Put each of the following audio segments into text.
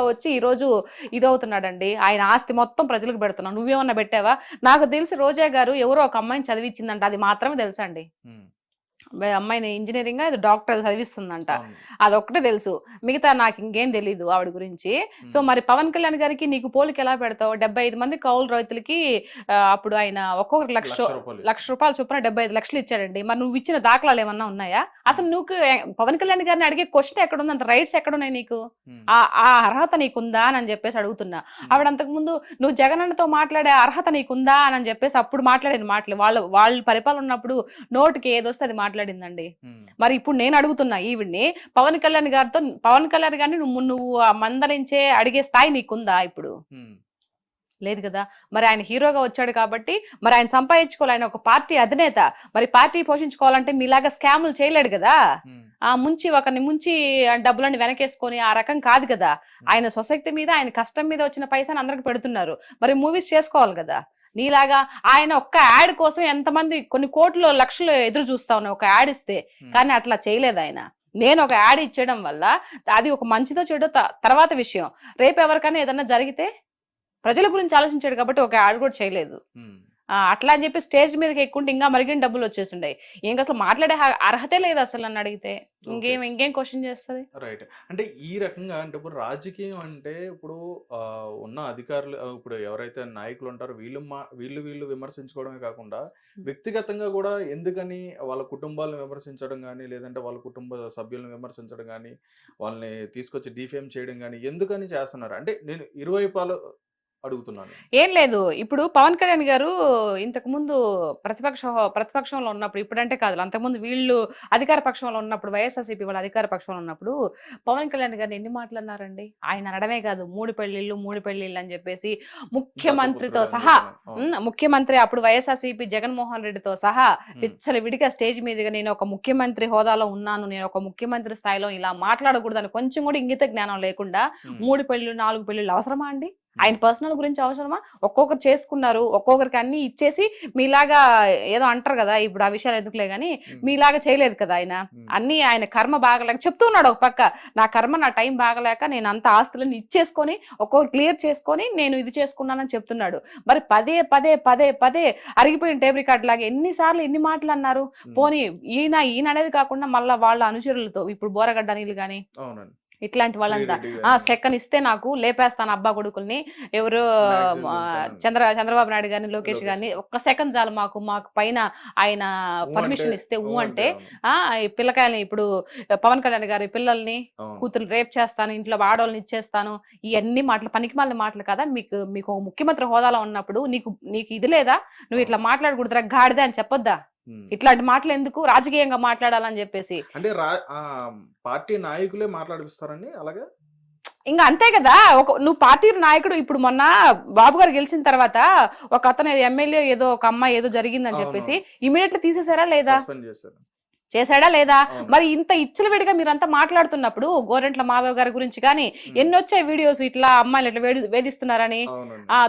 వచ్చి ఈ రోజు ఇదవుతున్నాడండి. ఆయన ఆస్తి మొత్తం ప్రజలకు పెడుతున్నావు. నువ్వేమన్నా పెట్టావా? నాకు తెలిసి రోజా గారు ఎవరో ఒక అమ్మాయిని చదివించిందంట, అది మాత్రమే తెలుసండి. అమ్మాయిని ఇంజనీరింగ్ అది డాక్టర్ చదివిస్తుందంట, అదొక్కటే తెలుసు. మిగతా నాకు ఇంకేం తెలీదు ఆవిడ గురించి. సో మరి పవన్ కళ్యాణ్ గారికి నీకు పోలికి ఎలా పెడతావు? 75 మంది కౌలు రైతులకి అప్పుడు ఆయన ఒక్కొక్కరు లక్ష రూపాయలు చొప్పున 75 లక్షలు ఇచ్చాడండి. మరి నువ్వు ఇచ్చిన దాఖలాలు ఏమన్నా ఉన్నాయా? అసలు నువ్వు పవన్ కళ్యాణ్ గారిని అడిగే క్వశ్చన్ ఎక్కడ ఉంది? అంత రైట్స్ ఎక్కడున్నాయి నీకు? ఆ అర్హత నీకుందా అని చెప్పేసి అడుగుతున్నా. ఆవిడ అంతకు ముందు నువ్వు జగనన్నతో మాట్లాడే అర్హత నీకుందా అని చెప్పేసి అప్పుడు మాట్లాడిన మాటలు, వాళ్ళ పరిపాలన ఉన్నప్పుడు నోటికి ఏదొస్తే అది మాట్లాడిందండి. మరి ఇప్పుడు నేను అడుగుతున్నా ఈవిడ్ని, పవన్ కళ్యాణ్ గారిని నువ్వు మందలించే అడిగే స్థాయి నీకుందా ఇప్పుడు? లేదు కదా. మరి ఆయన హీరోగా వచ్చాడు కాబట్టి మరి ఆయన సంపాదించుకోవాలి, ఆయన ఒక పార్టీ అధినేత. మరి పార్టీ పోషించుకోవాలంటే మీలాగా స్కాములు చేయలేడు కదా. ఒకరిని ముంచి డబ్బులన్నీ వెనకేసుకొని ఆ రకం కాదు కదా. ఆయన సొసైటీ మీద, ఆయన కష్టం మీద వచ్చిన పైసాని అందరికి పెడుతున్నారు. మరి మూవీస్ చేసుకోవాలి కదా. నీలాగా ఆయన ఒక్క యాడ్ కోసం ఎంతమంది కొన్ని కోట్లు లక్షలు ఎదురు చూస్తా ఉన్నాయి ఒక యాడ్ ఇస్తే. కానీ అట్లా చేయలేదు ఆయన. నేను ఒక యాడ్ ఇచ్చేయడం వల్ల అది ఒక మంచిదో చెడో తర్వాత విషయం. రేపు ఎవరికైనా ఏదన్నా జరిగితే ప్రజల గురించి ఆలోచించాడు కాబట్టి ఒక యాడ్ కూడా చేయలేదు. అట్లా అని చెప్పి స్టేజ్ మీదకి ఎక్కుంటే ఇంకా మరిగిన డబ్బులు వచ్చేసిండాయి. ఇంకా అసలు మాట్లాడే అర్హతే లేదు అసలు నన్ను అడిగితే. ఇంకేం క్వశ్చన్ చేస్తుంది? రైట్. అంటే ఈ రకంగా అంటే ఇప్పుడు రాజకీయం అంటే ఇప్పుడు ఉన్న అధికారులు, ఇప్పుడు ఎవరైతే నాయకులు ఉంటారో వీళ్ళు విమర్శించుకోవడమే కాకుండా వ్యక్తిగతంగా కూడా ఎందుకని వాళ్ళ కుటుంబాలను విమర్శించడం కానీ, లేదంటే వాళ్ళ కుటుంబ సభ్యులను విమర్శించడం కానీ, వాళ్ళని తీసుకొచ్చి డిఫేమ్ చేయడం కానీ ఎందుకని చేస్తున్నారు? అంటే నేను ఇరువైపులు అడుగుతున్నాను. ఏం లేదు, ఇప్పుడు పవన్ కళ్యాణ్ గారు ఇంతకు ముందు ప్రతిపక్షంలో ఉన్నప్పుడు, ఇప్పుడంటే కాదు, అంతకుముందు వీళ్ళు అధికార పక్షంలో ఉన్నప్పుడు, వైఎస్ఆర్సీపీ వాళ్ళ అధికార పక్షంలో ఉన్నప్పుడు పవన్ కళ్యాణ్ గారిని ఎన్ని మాట్లాడినారండి? ఆయన అనడమే కాదు, మూడు పెళ్లిళ్ళు అని చెప్పేసి ముఖ్యమంత్రితో సహా, ముఖ్యమంత్రి అప్పుడు వైఎస్ఆర్సీపీ జగన్మోహన్ రెడ్డితో సహా విడిగా స్టేజ్ మీదుగా నేను ఒక ముఖ్యమంత్రి హోదాలో ఉన్నాను, నేను ఒక ముఖ్యమంత్రి స్థాయిలో ఇలా మాట్లాడకూడదని కొంచెం కూడా ఇంగిత జ్ఞానం లేకుండా 3 పెళ్లిళ్ళు 4 పెళ్లిళ్ళు అవసరమా అండి? ఆయన పర్సనల్ గురించి అవసరమా? ఒక్కొక్కరు చేసుకున్నారు, ఒక్కొక్కరికి అన్ని ఇచ్చేసి మీలాగా ఏదో అంటారు కదా, ఇప్పుడు ఆ విషయాలు ఎందుకులే గానీ మీలాగా చేయలేదు కదా ఆయన. అన్ని ఆయన కర్మ బాగలేక చెప్తున్నాడు ఒక పక్క, నా కర్మ నా టైం బాగలేక నేను అంత ఆస్తులను ఇచ్చేసుకొని ఒక్కొక్కరు క్లియర్ చేసుకొని నేను ఇది చేసుకున్నానని చెప్తున్నాడు. మరి పదే పదే పదే పదే అరిగిపోయిన టేబుల్ రికార్డ్ లాగా ఎన్నిసార్లు ఎన్ని మాటలు అన్నారు? పోనీ ఈయన అనేది కాకుండా మళ్ళీ వాళ్ళ అనుచరులతో ఇప్పుడు బోరగడ్డ నీళ్ళు గాని ఇట్లాంటి వాళ్ళంతా సెకండ్ ఇస్తే నాకు లేపేస్తాను అబ్బా కొడుకుల్ని, ఎవరు చంద్రబాబు నాయుడు గారిని, లోకేష్ గారిని, ఒక్క సెకండ్ చాలు మాకు పైన ఆయన పర్మిషన్ ఇస్తే అంటే పిల్లకాయలని, ఇప్పుడు పవన్ కళ్యాణ్ గారి పిల్లల్ని కూతురు రేప్ చేస్తాను, ఇంట్లో ఆడవాళ్ళని ఇచ్చేస్తాను, ఇవన్నీ మాటలు పనికిమాలిన మాటలు కదా. మీకు ముఖ్యమంత్రి హోదాలో ఉన్నప్పుడు నీకు ఇది లేదా? నువ్వు ఇట్లా మాట్లాడకూడదురా గాడిదే అని చెప్పొద్దా? ఇట్లాంటి మాటలు ఎందుకు రాజకీయంగా మాట్లాడాలని చెప్పేసి అంటే పార్టీ నాయకులే మాట్లాడిస్తారండి అలాగే. ఇంకా అంతే కదా. నువ్వు పార్టీ నాయకుడు. ఇప్పుడు మొన్న బాబు గారు గెలిచిన తర్వాత ఒక అతను ఎమ్మెల్యే ఏదో ఒక అమ్మాయి ఏదో జరిగిందని చెప్పేసి ఇమీడియట్లీ తీసేసారా లేదా? చేశాడా లేదా? మరి ఇంత ఇచ్చలవిడిగా మీరంతా మాట్లాడుతున్నప్పుడు గోరెంట్ల మాధవ్ గారి గురించి కానీ ఎన్ని వచ్చాయి వీడియోస్, ఇట్లా అమ్మాయిలు ఇట్లా వేధిస్తున్నారని.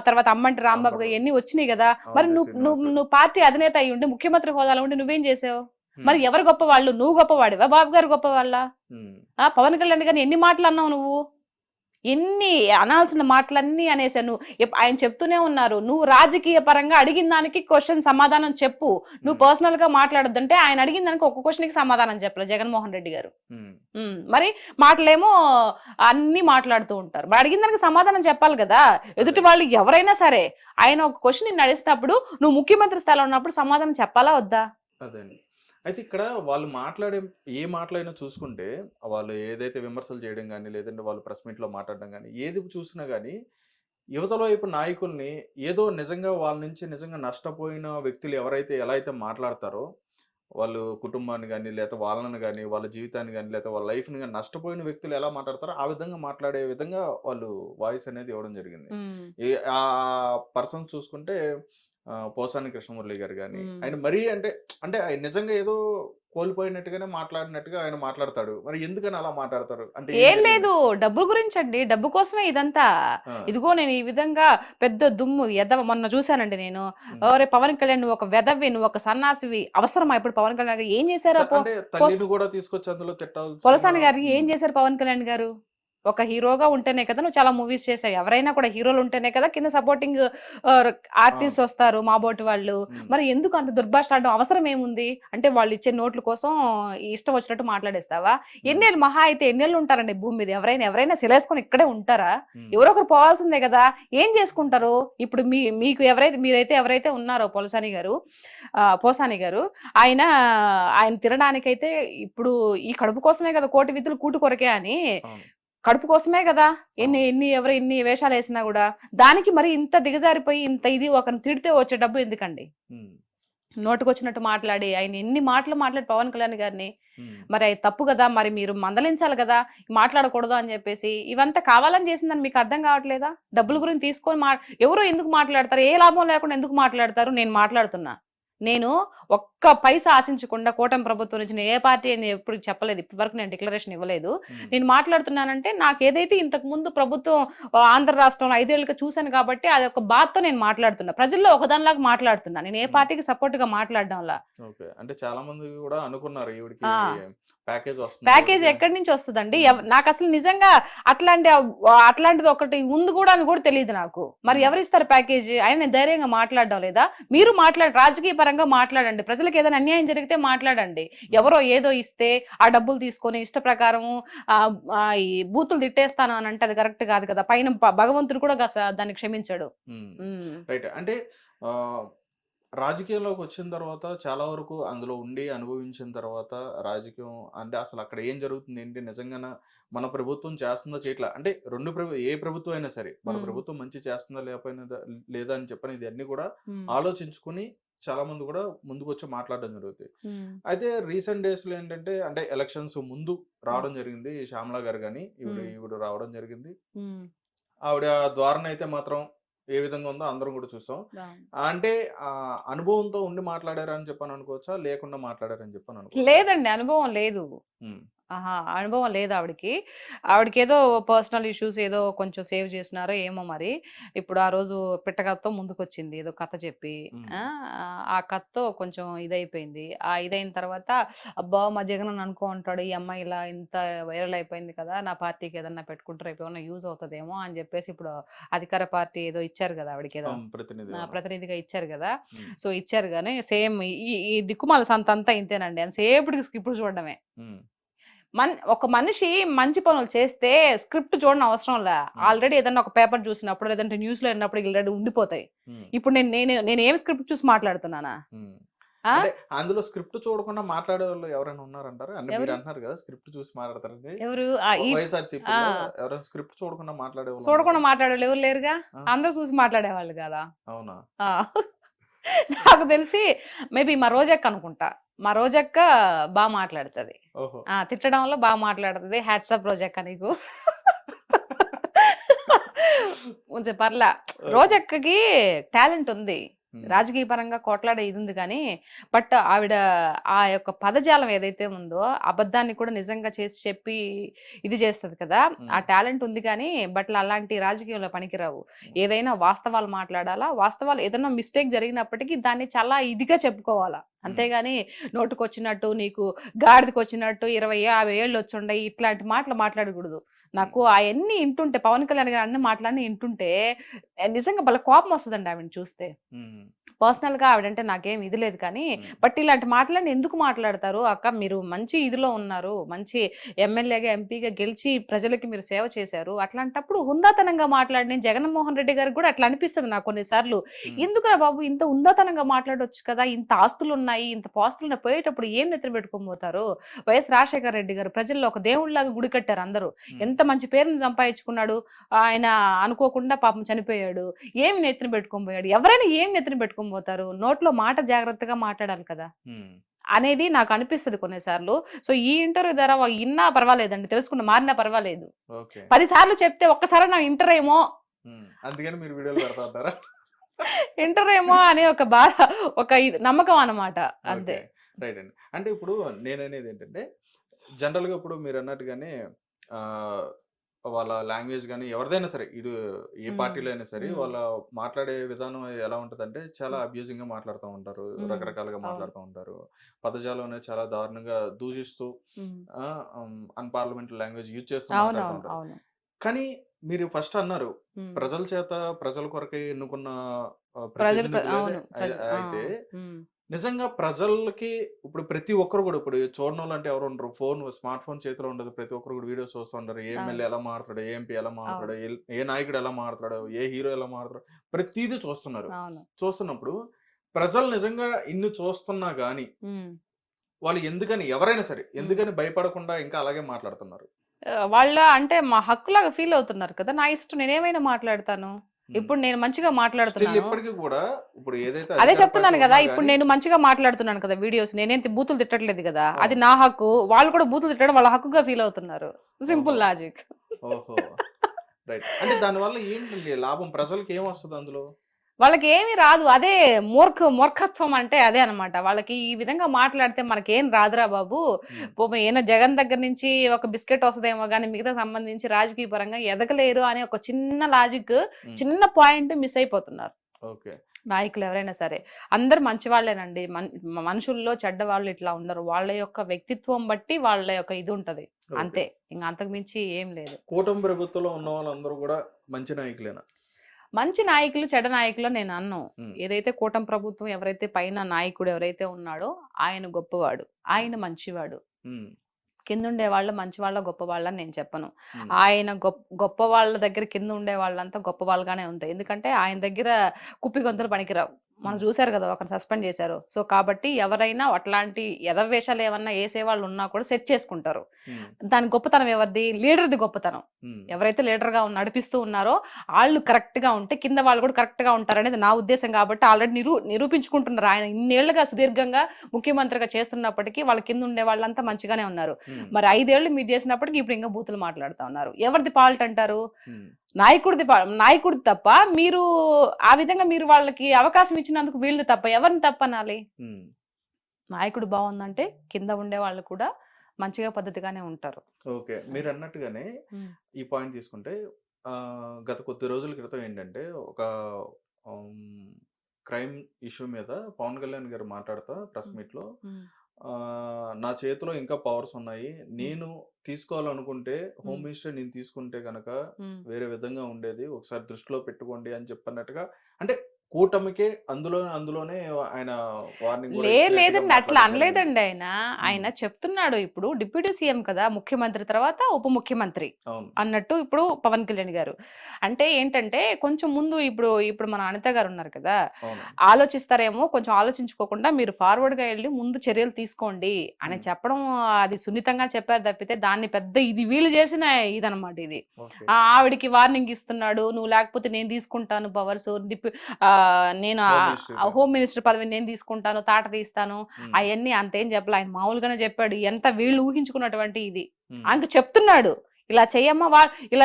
తర్వాత అమ్మంటి రాంబాబు గారు ఎన్ని వచ్చినాయి కదా. మరి నువ్వు పార్టీ అధినేత అయి ఉండి ముఖ్యమంత్రి హోదాలో ఉండి నువ్వేం చేసావు? మరి ఎవరు గొప్పవాళ్ళు? నువ్వు గొప్పవాడివా? బాబు గారు గొప్పవాళ్ళ? పవన్ కళ్యాణ్ గారిని ఎన్ని మాటలు అన్నావు నువ్వు? ఎన్ని అనాల్సిన మాటలన్నీ అనేసాను. ఆయన చెప్తూనే ఉన్నారు, నువ్వు రాజకీయ పరంగా అడిగిన దానికి క్వశ్చన్ సమాధానం చెప్పు, నువ్వు పర్సనల్ గా మాట్లాడొద్దంటే ఆయన అడిగిన దానికి ఒక్క క్వశ్చన్ కి సమాధానం చెప్పలేదు జగన్మోహన్ రెడ్డి గారు. మరి మాటలేమో అన్ని మాట్లాడుతూ ఉంటారు. మరి అడిగిన దానికి సమాధానం చెప్పాలి కదా. ఎదుటి వాళ్ళు ఎవరైనా సరే ఆయన ఒక క్వశ్చన్ నిన్ను అడిగినప్పుడు నువ్వు ముఖ్యమంత్రి స్థాయిలో ఉన్నప్పుడు సమాధానం చెప్పాలా వద్దా? అయితే ఇక్కడ వాళ్ళు మాట్లాడే ఏ మాటలైనా చూసుకుంటే, వాళ్ళు ఏదైతే విమర్శలు చేయడం కానీ, లేదంటే వాళ్ళు ప్రెస్ మీట్లో మాట్లాడడం కానీ, ఏది చూసినా కానీ యువతల వైపు నాయకుల్ని ఏదో నిజంగా వాళ్ళ నుంచి నిజంగా నష్టపోయిన వ్యక్తులు ఎవరైతే ఎలా అయితే మాట్లాడతారో, వాళ్ళు కుటుంబాన్ని కానీ, లేదా వాళ్ళని కానీ, వాళ్ళ జీవితాన్ని కానీ, లేదా వాళ్ళ లైఫ్ని కానీ నష్టపోయిన వ్యక్తులు ఎలా మాట్లాడతారో ఆ విధంగా మాట్లాడే విధంగా వాళ్ళు వాయిస్ అనేది ఇవ్వడం జరిగింది. ఆ పర్సన్ చూసుకుంటే పోసాని కృష్ణమురళి గారు కానీ, ఆయన మరీ అంటే ఆయన నిజంగా ఏదో కోల్పోయినట్టుగానే మాట్లాడినట్టుగా ఆయన మాట్లాడతాడు. మరి ఎందుకని అలా మాట్లాడతారు? అంటే ఏం లేదు, డబ్బు గురించి అండి, డబ్బు కోసమే ఇదంతా. ఇదిగో నేను ఈ విధంగా పెద్ద దుమ్ము ఎదవ మొన్న చూసానండి నేను. ఎవరే పవన్ కళ్యాణ్ నువ్వు ఒక వెదవి, నువ్వు ఒక సన్నాసివి, అవసరమా ఇప్పుడు పవన్ కళ్యాణ్ గారు ఏం చేశారు? తల్లిని కూడా తీసుకొచ్చి అందులో తిట్టాలి. పోసాని గారికి ఏం చేశారు పవన్ కళ్యాణ్ గారు? ఒక హీరోగా ఉంటేనే కదా నువ్వు చాలా మూవీస్ చేసావు. ఎవరైనా కూడా హీరోలు ఉంటేనే కదా కింద సపోర్టింగ్ ఆర్టిస్ట్ వస్తారు మా బోటి వాళ్ళు. మరి ఎందుకు అంత దుర్భాషలాడడం అవసరం ఏముంది? అంటే వాళ్ళు ఇచ్చే నోట్ల కోసం ఇష్టం వచ్చినట్టు మాట్లాడేస్తావా? ఎన్నేళ్ళు మహా అయితే ఎన్నేళ్ళు ఉంటారండి భూమి మీద? ఎవరైనా సిలేసుకొని ఇక్కడే ఉంటారా? ఎవరో ఒకరు పోవాల్సిందే కదా. ఏం చేసుకుంటారు? ఇప్పుడు మీకు ఎవరైతే ఉన్నారో పోసాని గారు ఆయన తినడానికైతే ఇప్పుడు ఈ కడుపు కోసమే కదా, కోటి విధులు కూటు కొరకే అని కడుపు కోసమే కదా ఎన్ని వేషాలు వేసినా కూడా. దానికి మరి ఇంత దిగజారిపోయి ఇంత ఇది ఒకరిని తిడితే వచ్చే డబ్బు ఎందుకండి? నోటుకొచ్చినట్టు మాట్లాడి ఆయన ఎన్ని మాటలు మాట్లాడి పవన్ కళ్యాణ్ గారిని, మరి అది తప్పు కదా. మరి మీరు మందలించాలి కదా, మాట్లాడకూడదు అని చెప్పేసి. ఇవంతా కావాలని చేసిందని మీకు అర్థం కావట్లేదా? డబ్బుల గురించి తీసుకొని ఎవరు ఎందుకు మాట్లాడతారు? ఏ లాభం లేకుండా ఎందుకు మాట్లాడతారు? నేను మాట్లాడుతున్నా. నేను ఒక్క పైసా ఆశించకుండా కూటమి ప్రభుత్వం నుంచి నేను ఏ పార్టీ అని ఎప్పుడు చెప్పలేదు. ఇప్పటి వరకు నేను డిక్లరేషన్ ఇవ్వలేదు. నేను మాట్లాడుతున్నానంటే నాకు ఏదైతే ఇంతకు ముందు ప్రభుత్వం ఆంధ్ర రాష్ట్రంలో 5 ఏళ్ళుగా చూశాను కాబట్టి అది ఒక బాధతో నేను మాట్లాడుతున్నా. ప్రజల్లో ఒకదానిలాగా మాట్లాడుతున్నా. నేను ఏ పార్టీకి సపోర్ట్ గా మాట్లాడడంలా. అంటే చాలా మంది కూడా అనుకున్నారు ప్యాకేజ్ ఎక్కడి నుంచి వస్తుందండి? నాకు అసలు నిజంగా అట్లాంటిది ఒకటి ఉంది కూడా అని కూడా తెలియదు నాకు. మరి ఎవరిస్తారు ప్యాకేజ్? ఆయన ధైర్యంగా మాట్లాడడం లేదా? మీరు రాజకీయ పరంగా మాట్లాడండి. ప్రజలకు ఏదైనా అన్యాయం జరిగితే మాట్లాడండి. ఎవరో ఏదో ఇస్తే ఆ డబ్బులు తీసుకొని ఇష్ట ప్రకారము ఈ బూతులు తిట్టేస్తాను అని అంటే అది కరెక్ట్ కాదు కదా. పైన భగవంతుడు కూడా దాన్ని క్షమించాడు. రైట్. అంటే రాజకీయాల్లోకి వచ్చిన తర్వాత చాలా వరకు అందులో ఉండి అనుభవించిన తర్వాత రాజకీయం అంటే అసలు అక్కడ ఏం జరుగుతుంది ఏంటి, నిజంగా మన ప్రభుత్వం చేస్తుందో చేయట్లా అంటే ఏ ప్రభుత్వం అయినా సరే మన ప్రభుత్వం మంచి చేస్తుందా లేదా అని చెప్పని ఇది అన్ని కూడా ఆలోచించుకుని చాలా మంది కూడా ముందుకు వచ్చి మాట్లాడడం జరుగుతుంది. అయితే రీసెంట్ డేస్ లో ఏంటంటే అంటే ఎలక్షన్స్ ముందు రావడం జరిగింది శ్యామలా గారు కానీ ఈవిడ రావడం జరిగింది. ఆవిడ ద్వారాన అయితే మాత్రం ఏ విధంగా ఉందో అందరం కూడా చూసాం. అంటే అనుభవంతో ఉండి మాట్లాడారని చెప్పని అనుకోవచ్చా, లేకుండా మాట్లాడారని చెప్పని అనుకో? లేదండి, అనుభవం లేదు. అనుభవం లేదు ఆవిడకి ఏదో పర్సనల్ ఇష్యూస్ ఏదో కొంచెం సేవ్ చేసినారో ఏమో మరి. ఇప్పుడు ఆ రోజు పిట్టకథతో ముందుకొచ్చింది ఏదో కథ చెప్పి. ఆ కథతో కొంచెం ఇదైపోయింది. ఆ ఇదైన తర్వాత అబ్బా మా జగన్ అనుకో ఉంటాడు, ఈ అమ్మాయి ఇలా ఇంత వైరల్ అయిపోయింది కదా, నా పార్టీకి ఏదన్నా పెట్టుకుంటారు ఏమైనా యూజ్ అవుతుందేమో అని చెప్పేసి ఇప్పుడు అధికార పార్టీ ఏదో ఇచ్చారు కదా ఆవిడకి, ఏదో ప్రతినిధిగా ఇచ్చారు కదా. సో ఇచ్చారు కానీ సేమ్ ఈ దిక్కుమాల సంత అంతా ఇంతేనండి. అని సేపటికి స్క్రిప్ట్ చూడడమే. ఒక మనిషి మంచి పనులు చేస్తే స్క్రిప్ట్ చూడడం అవసరం లే. ఆల్రెడీ ఏదన్నా ఒక పేపర్ చూసినప్పుడు లేదంటే న్యూస్ లో విన్నప్పుడు ఆల్రెడీ ఉండిపోతాయి. ఇప్పుడు నేను ఏం స్క్రిప్ట్ చూసి మాట్లాడుతున్నానా? అందులో స్క్రిప్ట్ చూడకుండా మాట్లాడే వాళ్ళు ఎవరైనా ఉన్నారంటారు? అంటే మీరు అంటున్నారు కదా స్క్రిప్ట్ చూసి మాట్లాడతారండి. ఎవరు? ఎవరైనా స్క్రిప్ట్ చూడకుండా మాట్లాడేవాళ్ళు ఎవరు లేరుగా. అందరూ చూసి మాట్లాడేవాళ్ళు కదా. అవునా? నాకు తెలిసి మేబీ మా రోజక్క అనుకుంటా. మా రోజక్క బాగా మాట్లాడుతుంది, తిట్టడంలో బాగా మాట్లాడుతుంది. హ్యాట్సాప్ రోజక్క నీకు. కొంచెం పర్లా. రోజక్కకి టాలెంట్ ఉంది, రాజకీయ పరంగా కొట్లాడే ఇది ఉంది. కానీ బట్ ఆవిడ ఆ యొక్క పదజాలం ఏదైతే ఉందో అబద్ధాన్ని కూడా నిజంగా చేసి చెప్పి ఇది చేస్తుంది కదా. ఆ టాలెంట్ ఉంది కానీ బట్ అలాంటి రాజకీయంలో పనికిరావు. ఏదైనా వాస్తవాలు మాట్లాడాలా, వాస్తవాలు ఏదైనా మిస్టేక్ జరిగినప్పటికీ దాన్ని చాలా ఇదిగా చెప్పుకోవాలా. అంతేగాని నోటుకొచ్చినట్టు నీకు గాడిదకి వచ్చినట్టు 20-50 ఏళ్ళు వచ్చుండే ఇట్లాంటి మాటలు మాట్లాడకూడదు. నాకు అవన్నీ వింటుంటే పవన్ కళ్యాణ్ గారు అన్ని మాటలన్నీ వింటుంటే నిజంగా భలే కోపం వస్తుందండి ఆవిడని చూస్తే. పర్సనల్ గా ఆవిడంటే నాకేం ఇది లేదు కానీ బట్ ఇలాంటి మాటలన్నీ ఎందుకు మాట్లాడతారు అక్క? మీరు మంచి ఇదిలో ఉన్నారు, మంచి ఎమ్మెల్యేగా ఎంపీగా గెలిచి ప్రజలకి మీరు సేవ చేశారు. అట్లాంటప్పుడు హుందాతనంగా మాట్లాడి జగన్మోహన్ రెడ్డి గారికి కూడా అట్లా అనిపిస్తుంది నాకు కొన్నిసార్లు. ఎందుకురా బాబు ఇంత హుందాతనంగా మాట్లాడవచ్చు కదా, ఇంత ఆస్తులు ఉన్నాయి, ఇంత పాస్తులు పోయేటప్పుడు ఏం నెత్తిన పెట్టుకొని పోతారు? వైఎస్ రాజశేఖర రెడ్డి గారు ప్రజల్లో ఒక దేవుళ్లాగా గుడి కట్టారు. అందరూ ఎంత మంచి పేరుని సంపాదించుకున్నాడు. ఆయన అనుకోకుండా పాపం చనిపోయాడు. ఏమి నెత్తిన పెట్టుకొని పోయాడు? ఎవరైనా ఏం నెత్తిన పెట్టుకొని పోతారు? నోట్లో మాట జాగ్రత్తగా మాట్లాడాలి కదా అనేది నాకు అనిపిస్తుంది కొన్నిసార్లు. సో ఈ ఇంటర్వ్యూ ద్వారా ఇన్నా పర్వాలేదండి, తెలుసుకున్న మారినా పర్వాలేదు. 10 సార్లు చెప్తే ఒక్కసారి నా ఇంటర్ ఏమో ఇంటర్ ఏమో అనే ఒక బాధ, ఒక నమ్మకం అన్నమాట. అంతే. రైట్ అండి. అంటే ఇప్పుడు నేననేది ఏంటంటే జనరల్ గా ఇప్పుడు మీరు అన్నట్టుగానే వాళ్ళ లాంగ్వేజ్ కానీ ఎవరిదైనా సరే ఇటు ఏ పార్టీలో అయినా సరే వాళ్ళ మాట్లాడే విధానం ఎలా ఉంటదంటే చాలా అబ్యూజింగ్ గా మాట్లాడుతూ ఉంటారు, రకరకాలుగా మాట్లాడుతూ ఉంటారు. పదజాలం అనేది చాలా దారుణంగా దూషిస్తూ అన్పార్లమెంటరీ లాంగ్వేజ్ యూజ్ చేస్తూ మాట్లాడుతూ ఉంటారు. కానీ మీరు ఫస్ట్ అన్నారు ఉమ్. ప్రజల చేత ప్రజల కొరకే ఎన్నుకున్న ప్రజలు ప్రతినిధులే అవును అయితే ఉమ్, నిజంగా ప్రజలకి ఇప్పుడు ప్రతి ఒక్కరు కూడా ఇప్పుడు చూడని వాళ్ళు అంటే ఎవరు ఉండరు. స్మార్ట్ ఫోన్ చేతిలో ఉండదు. ప్రతి ఒక్కరు కూడా వీడియోస్ చూస్తూ ఉంటారు. ఏ అవును ఎమ్మెల్యే ఎలా మాట్లాడు, ఏ ఎంపీ ఎలా మాట్లాడు, అవును ఏ నాయకుడు ఎలా మాట్లాడు, ఏ హీరో ఎలా మాట్లాడు, ప్రతిదీ చూస్తున్నారు. అవును చూస్తున్నప్పుడు ప్రజలు నిజంగా ఇన్ని చూస్తున్నా గానీ ఉమ్. వాళ్ళు ఎందుకని ఎవరైనా సరే ఉమ్. ఎందుకని భయపడకుండా ఇంకా అలాగే మాట్లాడుతున్నారు? వాళ్ళ అంటే మా హక్కులాగా ఫీల్ అవుతున్నారు కదా, నా ఇష్టం నేనేమైనా మాట్లాడతాను. ఇప్పుడు నేను మంచిగా స్టిల్ మాట్లాడుతున్నాను, ఇప్పటికీ కూడా ఇప్పుడు ఏదైతే అదే అధికార చెప్తున్నాను పార్టీ కదా, ఉన్నా ఇప్పుడు గానీ నేను మంచిగా మాట్లాడుతున్నాను కదా వీడియోస్, నేనేం బూతులు తిట్టట్లేదు కదా, అది అవును. నా హక్కు. వాళ్ళు కూడా బూతులు తిట్టడం వాళ్ళ హక్కుగా ఫీల్ అవుతున్నారు. సింపుల్ ఓహో! లాజిక్. ఓహో! రైట్. అంటే దానివల్ల ఏంటండి లాభం? ప్రజలకి ఏమొస్తది అందులో? వాళ్ళకి ఏమీ రాదు. అదే మూర్ఖత్వం అంటే అదే అన్నమాట. వాళ్ళకి ఈ విధంగా మాట్లాడితే మనకేం రాదురా బాబు. హ్మ్. పాపం ఏదో జగన్ దగ్గర నుంచి ఒక బిస్కెట్ వస్తదేమో గానీ మిగతా సంబంధించి రాజకీయ పరంగా ఎదగలేరు అనే ఒక చిన్న లాజిక్, హ్మ్. చిన్న పాయింట్ మిస్ అయిపోతున్నారు ఓకే. నాయకులు ఎవరైనా సరే. అందరూ మంచి వాళ్ళేనండి. మనుషుల్లో చెడ్డవాళ్ళు ఇట్లా ఉండరు. వాళ్ళ యొక్క వ్యక్తిత్వం బట్టి వాళ్ళ యొక్క ఇది ఉంటది. ఓకే. అంతే. ఇంక అంతకు మించి ఏం లేదు. కూటమి ప్రభుత్వంలో ఉన్న వాళ్ళందరూ కూడా మంచి నాయకులేనా? మంచి నాయకులు, చెడ్డ నాయకులు నేను అనను. హ్మ్. ఏదైతే కూటమి ప్రభుత్వం ఎవరైతే పైన నాయకుడు ఎవరైతే ఉన్నాడో ఆయన గొప్పవాడు. ఆయన మంచివాడు. హ్మ్. కిందుండే వాళ్ళు మంచివాళ్ళ, గొప్పవాళ్ళని నేను చెప్పను. హ్మ్. ఆయన గొప్ప వాళ్ళ దగ్గర కింద ఉండే వాళ్ళంతా గొప్ప వాళ్ళగానే ఉంటాయి. ఎందుకంటే ఆయన దగ్గర కుప్పి గొంతులు పనికిరావు. మనం హ్మ్. చూసారు కదా, ఒకరిని సస్పెండ్ చేశారు. సో కాబట్టి ఎవరైనా అట్లాంటి ఎదవేషాలు ఏమన్నా వేసేవాళ్ళు ఉన్నా కూడా సెట్ చేసుకుంటారు. హ్మ్. దాని గొప్పతనం ఎవరిది? లీడర్‌ది గొప్పతనం. హ్మ్. ఎవరైతే లీడర్‌గా నడిపిస్తూ ఉన్నారో ఆళ్ళు కరెక్ట్‌గా ఉంటే కింద వాళ్ళు కూడా కరెక్ట్‌గా ఉంటారనేది నా ఉద్దేశం కాబట్టి ఆల్రెడీ నిరూపించుకుంటున్నారు. ఆయన ఇన్నేళ్లుగా సుదీర్ఘంగా ముఖ్యమంత్రిగా చేస్తున్నప్పటికీ వాళ్ళ కింద ఉండే వాళ్ళంతా మంచిగానే ఉన్నారు. హ్మ్. మరి 5 ఏళ్ళు మీరు చేసినప్పటికి ఇప్పుడు ఇంకా బూతులు మాట్లాడుతా ఉన్నారు. ఎవరిది ఫాల్ట్ అంటారు? హ్మ్. నాయకుడిది తప్ప, మీరు ఆ విధంగా మీరు వాళ్ళకి అవకాశం ఇచ్చినందుకు వీళ్ళు తప్ప, ఎవరిని తప్పనాలి? హ్మ్. నాయకుడు బావుందంటే కింద ఉండే వాళ్ళు కూడా మంచిగా పద్ధతిగానే ఉంటారు. ఓకే. అది. మీరన్నట్టుగానే హ్మ్. ఈ పాయింట్ తీసుకుంటే గత కొద్ది రోజుల క్రితం ఏంటంటే ఒక హ్మ్, క్రైమ్ ఇష్యూ మీద పవన్ కళ్యాణ్ గారు మాట్లాడుతా ప్రెస్ హ్మ్. మీట్‌లో హ్మ్. నా చేతిలో ఇంకా పవర్స్ ఉన్నాయి. హ్మ్. నేను తీసుకోవాలనుకుంటే హోమ్ హ్మ్. మినిస్టర్ నేను తీసుకుంటే గనక హ్మ్. వేరే విధంగా ఉండేది. ఒకసారి దృష్టిలో పెట్టుకోండి అని చెప్పన్నట్టుగా అంటే కూటమికే అందులోనే ఆయన వార్నింగ్ గూడా ఇచ్చినట్టుగా లేదండి. అట్లా మాట్లాడడం జరిగింది. అనలేదండి ఆయన. హ్మ్. ఆయన చెప్తున్నాడు, ఇప్పుడు డిప్యూటీ సీఎం కదా, ముఖ్యమంత్రి తర్వాత ఉప ముఖ్యమంత్రి అవును. అన్నట్టు ఇప్పుడు పవన్ కళ్యాణ్ గారు. అంటే ఏంటంటే కొంచెం ముందు ఇప్పుడు మన అనిత గారు ఉన్నారు కదా, అవును. ఆలోచిస్తారేమో, కొంచెం ఆలోచించుకోకుండా మీరు ఫార్వర్డ్‌గా ఎళ్లి ముందు చర్యలు తీసుకోండి అని హ్మ్. చెప్పడం, అది సున్నితంగా చెప్పారు తప్పితే దాన్ని పెద్ద ఇది వీళ్ళు చేసిన ఇదనమాట ఇది. ఓకే. ఆవిడకి వార్నింగ్ ఇస్తున్నాడు. నువ్వు లేకపోతే నేను తీసుకుంటాను పవర్స్. నేను హోమ్ మినిస్టర్‌గా. హోమ్ మినిస్టర్ పదవిని నేను తీసుకుంటాను, తాట తీస్తాను. హ్మ్. అయన్నీ అంతేం చెప్పలే. ఆయన మామూలుగానే చెప్పాడు. ఎంత వీళ్ళు ఊహించుకున్నటువంటి ఇది. హ్మ్. ఆయనకి చెప్తున్నాడు. ఇలా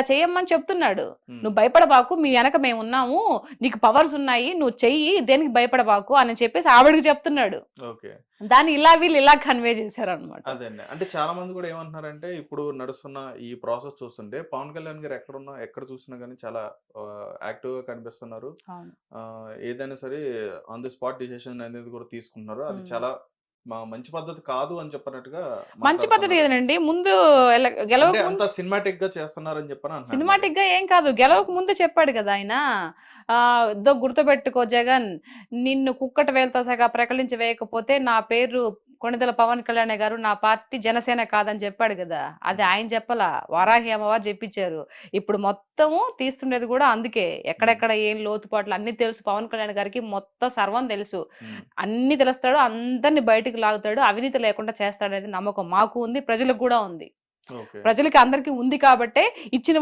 చెయ్యమ్మని చెప్తున్నాడు. హ్మ్. నువ్వు భయపడబాకు. మీ వెనక మేమున్నాము. నీకు పవర్స్ ఉన్నాయి. నువ్వు చెయ్యి. దేనికి భయపడబాకు అని చెప్పేసి ఆవిడకి చెప్తున్నాడు. ఓకే. దాన్ని వీళ్ళు ఇలా కన్వే చేశారనమాట. అదే అండి. అంటే చాలా మంది కూడా ఏమంటున్నారంటే, ఇప్పుడు నడుస్తున్న ఈ ప్రాసెస్ చూస్తుంటే, పవన్ కళ్యాణ్ గారు ఎక్కడ చూసినా గాని చాలా యాక్టివ్‌గా కనిపిస్తున్నారు. అవును. ఏదైనా సరే ఆన్ ది స్పాట్ డిసిషన్ అనేది కూడా తీసుకుంటున్నారు. అది హ్మ్. చాలా మంచి పద్ధతి కాదు అని చెప్పినట్టుగా మంచి పద్ధతి మాట్లాడుతున్నారు. ఏదనండి. ముందు అంటే గెలవక అంత ముందు సినిమాటిక్‌గా చేస్తున్నారని చెప్పని అంటున్నారు మరి. సినిమాటిక్ గా ఏం కాదు. గెలవక ముందే చెప్పాడు కదా ఆయన. ఇదో గుర్తుపెట్టుకో జగన్, నిన్ను కుక్కట వేలుతో సగా ప్రకటించి వేయకపోతే నా పేరు కొణిదెల పవన్ కళ్యాణ్ గారు, నా పార్టీ జనసేన కాదని చెప్పాడు కదా. అది హ్మ్. ఆయన చెప్పలా. వారాహి అమ్మవారు చెప్పించారు. ఇప్పుడు మొత్తము తీస్తుండేది కూడా అందుకే. హ్మ్. ఎక్కడెక్కడ ఏం లోతుపాట్లు అన్నీ తెలుసు పవన్ కళ్యాణ్ గారికి. మొత్తం సర్వం తెలుసు. హ్మ్. అన్నీ తెలుస్తాడు. అందరిని బయటికి లాగుతాడు. అవినీతి లేకుండా చేస్తాడనేది నమ్మకం మాకు ఉంది. ప్రజలకు కూడా ఉంది. ఓకే. ప్రజలకి అందరికీ ఉంది కాబట్టే ఇచ్చిన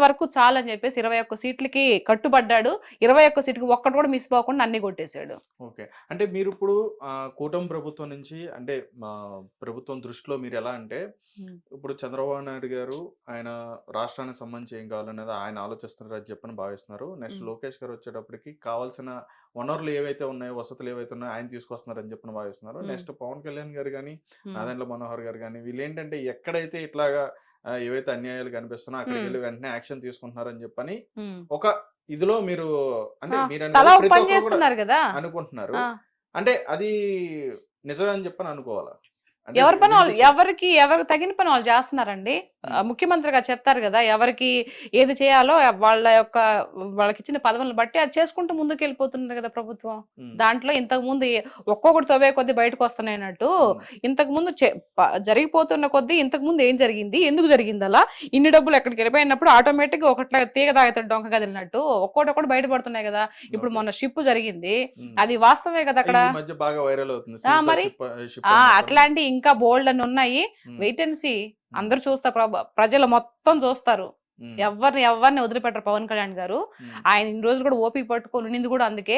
వరకు చాలని చెప్పేసి 21 సీట్లకి కట్టుబడ్డాడు. 21 సీట్‌కి ఒక్కటి కూడా మిస్ పోకుండా అన్ని కొట్టేసాడు. ఓకే. అంటే మీరిప్పుడు కూటమి ప్రభుత్వం నుంచి అంటే ప్రభుత్వం దృష్టిలో మీరెలా అంటే, హ్మ్. ఇప్పుడు చంద్రబాబు నాయుడు గారు ఆయన రాష్ట్రానికి సంబంధించి ఏం కావాలనేది ఆయన ఆలోచిస్తున్నారని చెప్పని భావిస్తున్నారు. నెక్స్ట్ హ్మ్. లోకేష్ గారు వచ్చేటప్పటికి కావాల్సిన వనరులు ఏవైతే ఉన్నాయో, వసతులు ఏవైతే ఉన్నాయో ఆయన తీసుకొస్తున్నారని చెప్పని భావిస్తున్నారు. హ్మ్. నెక్స్ట్ పవన్ కళ్యాణ్ గారు గాని, హ్మ్. నాదెండ్ల మనోహర్ గారు గాని వీళ్ళేంటంటే ఎక్కడైతే ఇట్లాగా ఏవైతే అన్యాయాలు కనిపిస్తున్నాయో హ్మ్. అక్కడికెళ్ళి వెంటనే యాక్షన్ తీసుకుంటున్నారని చెప్పని హ్మ్. ఒక ఇదిలో మీరు అంటే ఆ! మీరనేది తలా ఒక ప్రతి పని ఒక్కరు కూడా చేస్తున్నారు గదా! అనుకుంటున్నారు. ఆ! అంటే అది నిజమే అని చెప్పని అనుకోవాలా? అంటే ఎవరి పని వాళ్ళు వినిపించ ఎవరికి తగిన పని వాళ్ళు చేస్తున్నారండి. ముఖ్యమంత్రిగా చెప్తారు కదా, ఎవరికి ఏది చేయాలో వాళ్ళకి ఇచ్చిన పదవులను బట్టి అది చేసుకుంటూ ముందుకు వెళ్ళిపోతున్నారు కదా ప్రభుత్వం. దాంట్లో ఇంతకు ముందు ఒక్కొక్కటి తవ్వే కొద్దీ బయటకు వస్తున్నాయన్నట్టు ఇంతకు ముందు జరిగిపోతున్న కొద్దీ ఇంతకు ముందు ఏం జరిగింది, ఎందుకు జరిగింది అలా, ఇన్ని డబ్బులు ఎక్కడికి వెళ్ళిపోయినప్పుడు ఆటోమేటిక్ గా ఒకట్లా తీగ తాగుతాడు డొంక కదిలినట్టు ఒక్కొక్కటి బయటపడుతున్నాయి కదా. ఇప్పుడు మొన్న షిప్ జరిగింది, అది వాస్తవమే కదా అక్కడ. ఈ మధ్య బాగా వైరల్ అవుతుంది మరి షిప్ అని చెప్పని. అట్లాంటి ఇంకా బోల్డ్ అని ఉన్నాయి. Wait and see. అందరూ చూస్తారు, ప్రజలు మొత్తం చూస్తారు. ఎవరిని వదిలిపెట్టరు పవన్ కళ్యాణ్ గారు. ఆయన ఇన్ని రోజులు కూడా ఓపిక పట్టుకొని ఉండింది కూడా అందుకే.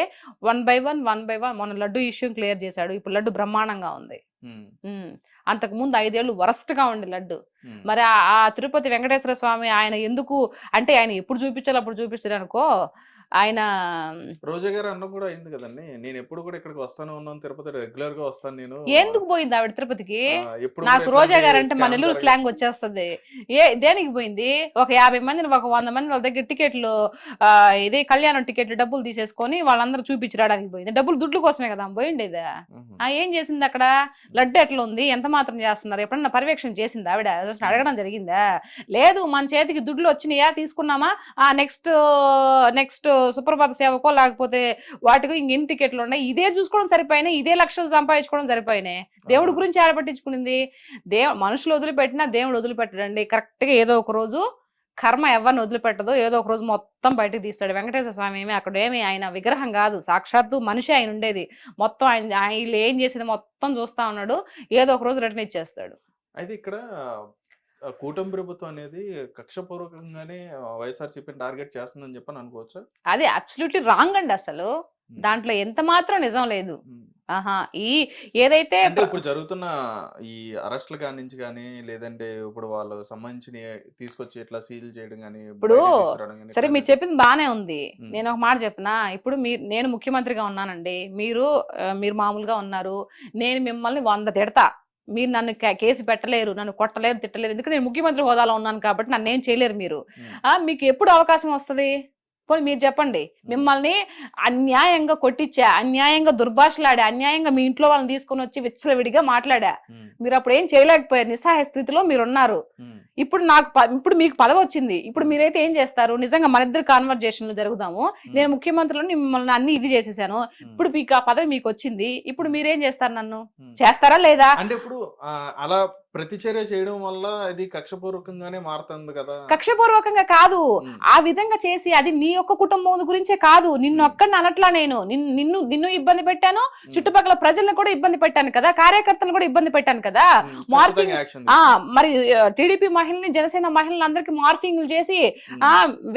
1 by 1 మొన్న లడ్డు ఇష్యూ క్లియర్ చేశాడు. ఇప్పుడు లడ్డు బ్రహ్మాండంగా ఉంది. అంతకు ముందు 5 ఏళ్ళు వరస్ట్ గా ఉండే లడ్డు. మరి ఆ తిరుపతి వెంకటేశ్వర స్వామి ఆయన ఎందుకు అంటే ఆయన ఎప్పుడు చూపించాలి అప్పుడు చూపించారు అనుకో. ఆయన రోజా గారు అన్న కూడా అయింది కదండి, నేను ఎప్పుడు కూడా ఇక్కడికి వస్తానే ఉన్నాను, తిరుపతి రెగ్యులర్ గా వస్తాను నేను. ఎందుకు పోయింది ఆవిడ తిరుపతికి? ఎప్పుడు నాకు రోజా గారు అంటే మన నెల్లూరు స్లాంగ్ వచ్చేస్తుంది. దేనికి పోయింది? ఒక 50 మందిని, ఒక 100 మంది వాళ్ళ దగ్గర టికెట్లు ఇదే కళ్యాణం టికెట్లు డబ్బులు తీసేసుకొని వాళ్ళందరూ చూపించి రావడానికి పోయింది. డబ్బులు దుడ్ల కోసమే కదా పోయిండేది. ఏం చేసింది అక్కడ? లడ్డు ఎట్లా ఉంది, ఎంత మాత్రం చేస్తున్నారు, ఎప్పుడన్నా పర్యవేక్షణ చేసింది ఆవిడ? అడగడం జరిగిందా? లేదు. మన చేతికి దుడ్లు వచ్చినాయా, తీసుకున్నామా, నెక్స్ట్ సుప్రభాత సేవకో లేకపోతే వాటికో ఇంకెన్ని టికెట్లు ఉన్నాయి, ఇదే చూసుకోవడం సరిపోయినాయి, ఇదే లక్షలు సంపాదించుకోవడం సరిపోయినాయి. దేవుడి గురించి ఆడపట్టించుకునింది. మనుషులు వదిలిపెట్టినా దేవుడు వదిలిపెట్టడండి. కరెక్ట్ గా ఏదో ఒక రోజు కర్మ ఎవరిని వదిలిపెట్టదో, ఏదో ఒక రోజు మొత్తం బయటకు తీస్తాడు. వెంకటేశ్వర స్వామి అక్కడ ఆయన విగ్రహం కాదు, సాక్షాత్తు మనిషి ఆయన ఉండేది. మొత్తం ఆయన ఏం చేసేది మొత్తం చూస్తా ఉన్నాడు. ఏదో ఒక రోజు రిటర్న్ ఇచ్చేస్తాడు. అయితే ఇక్కడ కూటమి ప్రభుత్వం అనేది కక్షపూర్వకంగానే వైఎస్ఆర్సీపీని టార్గెట్ చేస్తుందని చెప్పని అనుకోవచ్చు. అది అబ్సల్యూట్లీ రాంగ్ అండి. అసలు దాంట్లో ఎంత మాత్రం నిజం లేదు. ఏదైతే ఇప్పుడు జరుగుతున్న ఈ అరెస్ట్ల కాడి నుంచి కానీ, లేదంటే ఇప్పుడు వాళ్ళు సంబంధించిన తీసుకొచ్చి ఇట్లా సీల్ చేయడం కానీ, ఇప్పుడు సరే మీరు చెప్పింది బానే ఉంది. నేను ఒక మాట చెప్పినా, ఇప్పుడు నేను ముఖ్యమంత్రిగా ఉన్నానండి, మీరు మామూలుగా ఉన్నారు, నేను మిమ్మల్ని 100 తిడతా, మీరు నన్ను కేసు పెట్టలేరు, నన్ను కొట్టలేరు, తిట్టలేరు. ఎందుకంటే నేను ముఖ్యమంత్రి హోదాలో ఉన్నాను కాబట్టి నన్ను ఏం చేయలేరు మీరు. మీకు ఎప్పుడు అవకాశం వస్తుంది? పోనీ మీరు చెప్పండి. మిమ్మల్ని అన్యాయంగా కొట్టించా, అన్యాయంగా దుర్భాషలాడా, అన్యాయంగా మీ ఇంట్లో వాళ్ళని తీసుకొని వచ్చి విచ్చలవిడిగా మాట్లాడా, మీరు అప్పుడు ఏం చేయలేకపోయారు, నిస్సహాయ స్థితిలో మీరున్నారు. ఇప్పుడు మీకు పదవి వచ్చింది, ఇప్పుడు మీరైతే ఏం చేస్తారు? నిజంగా మన ఇద్దరు కాన్వర్జేషన్లు జరుగుదాము, నేను ముఖ్యమంత్రిలో మిమ్మల్ని అన్ని ఇది చేసేసాను, ఇప్పుడు మీకు ఆ పదవి మీకు వచ్చింది, ఇప్పుడు మీరేం చేస్తారు? నన్ను చేస్తారా లేదా? అంటే ఇప్పుడు అలా ప్రతిచర్య చేయడం వల్ల ఇది కక్షపూర్వకంగానే మారుతుంది కదా. కక్షపూర్వకంగా కాదు, ఆ విధంగా చేసి అది నీ యొక్క కుటుంబం గురించే కాదు, నిన్ను ఒక్కడిని అనట్లా, నేను నిన్ను ఇబ్బంది పెట్టాను, చుట్టుపక్కల ప్రజలను కూడా ఇబ్బంది పెట్టాను కదా, కార్యకర్తలను కూడా ఇబ్బంది పెట్టాను కదా. మార్ఫింగ్ మరి టీడీపీ మహిళని, జనసేన మహిళలు అందరికి మార్ఫింగ్లు చేసి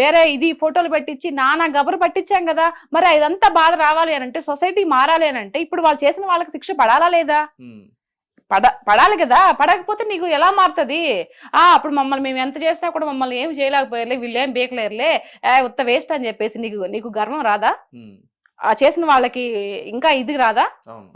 వేరే ఇది ఫోటోలు పెట్టించి నానా గబరు పట్టించాం కదా. మరి ఇదంతా బాధ రావాలి అని అంటే, సొసైటీ మారాలి అని అంటే, ఇప్పుడు వాళ్ళు చేసిన వాళ్ళకి శిక్ష పడాలా లేదా? పడాలి కదా. పడకపోతే నీకు ఎలా మారుతుంది? అప్పుడు మమ్మల్ని మేము ఎంత చేసినా కూడా మమ్మల్ని ఏం చేయలేకపోయారులే, వీళ్ళు ఏం బేకలేరులే, ఉత్త వేస్ట్ అని చెప్పేసి నీకు గర్వం రాదా? చేసిన వాళ్ళకి ఇంకా ఇది రాదా?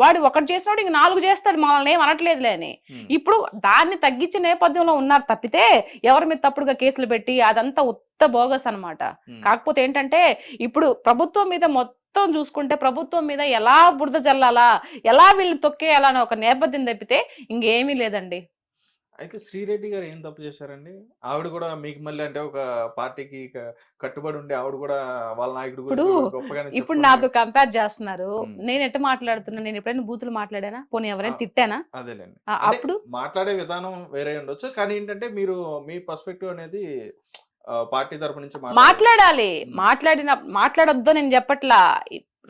వాడు ఒకటి చేసినాడు ఇంక 4 చేస్తాడు, మనల్ని ఏం అనట్లేదులే అని. ఇప్పుడు దాన్ని తగ్గించే నేపథ్యంలో ఉన్నారు తప్పితే ఎవరి మీద తప్పుడుగా కేసులు పెట్టి అదంతా ఉత్త బోగస్ అన్నమాట. కాకపోతే ఏంటంటే ఇప్పుడు ప్రభుత్వం మీద మొత్తం చూసుకుంటే, ప్రభుత్వం మీద ఎలా బురద జల్లాలా, ఎలా వీళ్ళని తొక్కేయాలా అని ఒక నేపథ్యం తప్పితే ఇంకేమీ లేదండి. అయితే శ్రీరెడ్డి గారు ఏం తప్పు చేశారండి? ఆవిడ కూడా మీకు మళ్ళీ అంటే ఒక పార్టీకి కట్టుబడి ఉండి ఆవిడ కూడా వాళ్ళ నాయకుడు ఇప్పుడు నాతో కంపేర్ చేస్తున్నారు. నేను ఎట్లా మాట్లాడుతున్నా? నేను ఎప్పుడైనా బూతులు మాట్లాడానా? పోనీ ఎవరైనా తిట్టానా? అదేలేండి. అప్పుడు మాట్లాడే విధానం వేరే ఉండొచ్చు, కానీ ఏంటంటే మీరు మీ పర్స్పెక్టివ్ అనేది పార్టీ తరపు నుంచి మాట్లాడాలి. మాట్లాడొద్దు నేను చెప్పట్లా.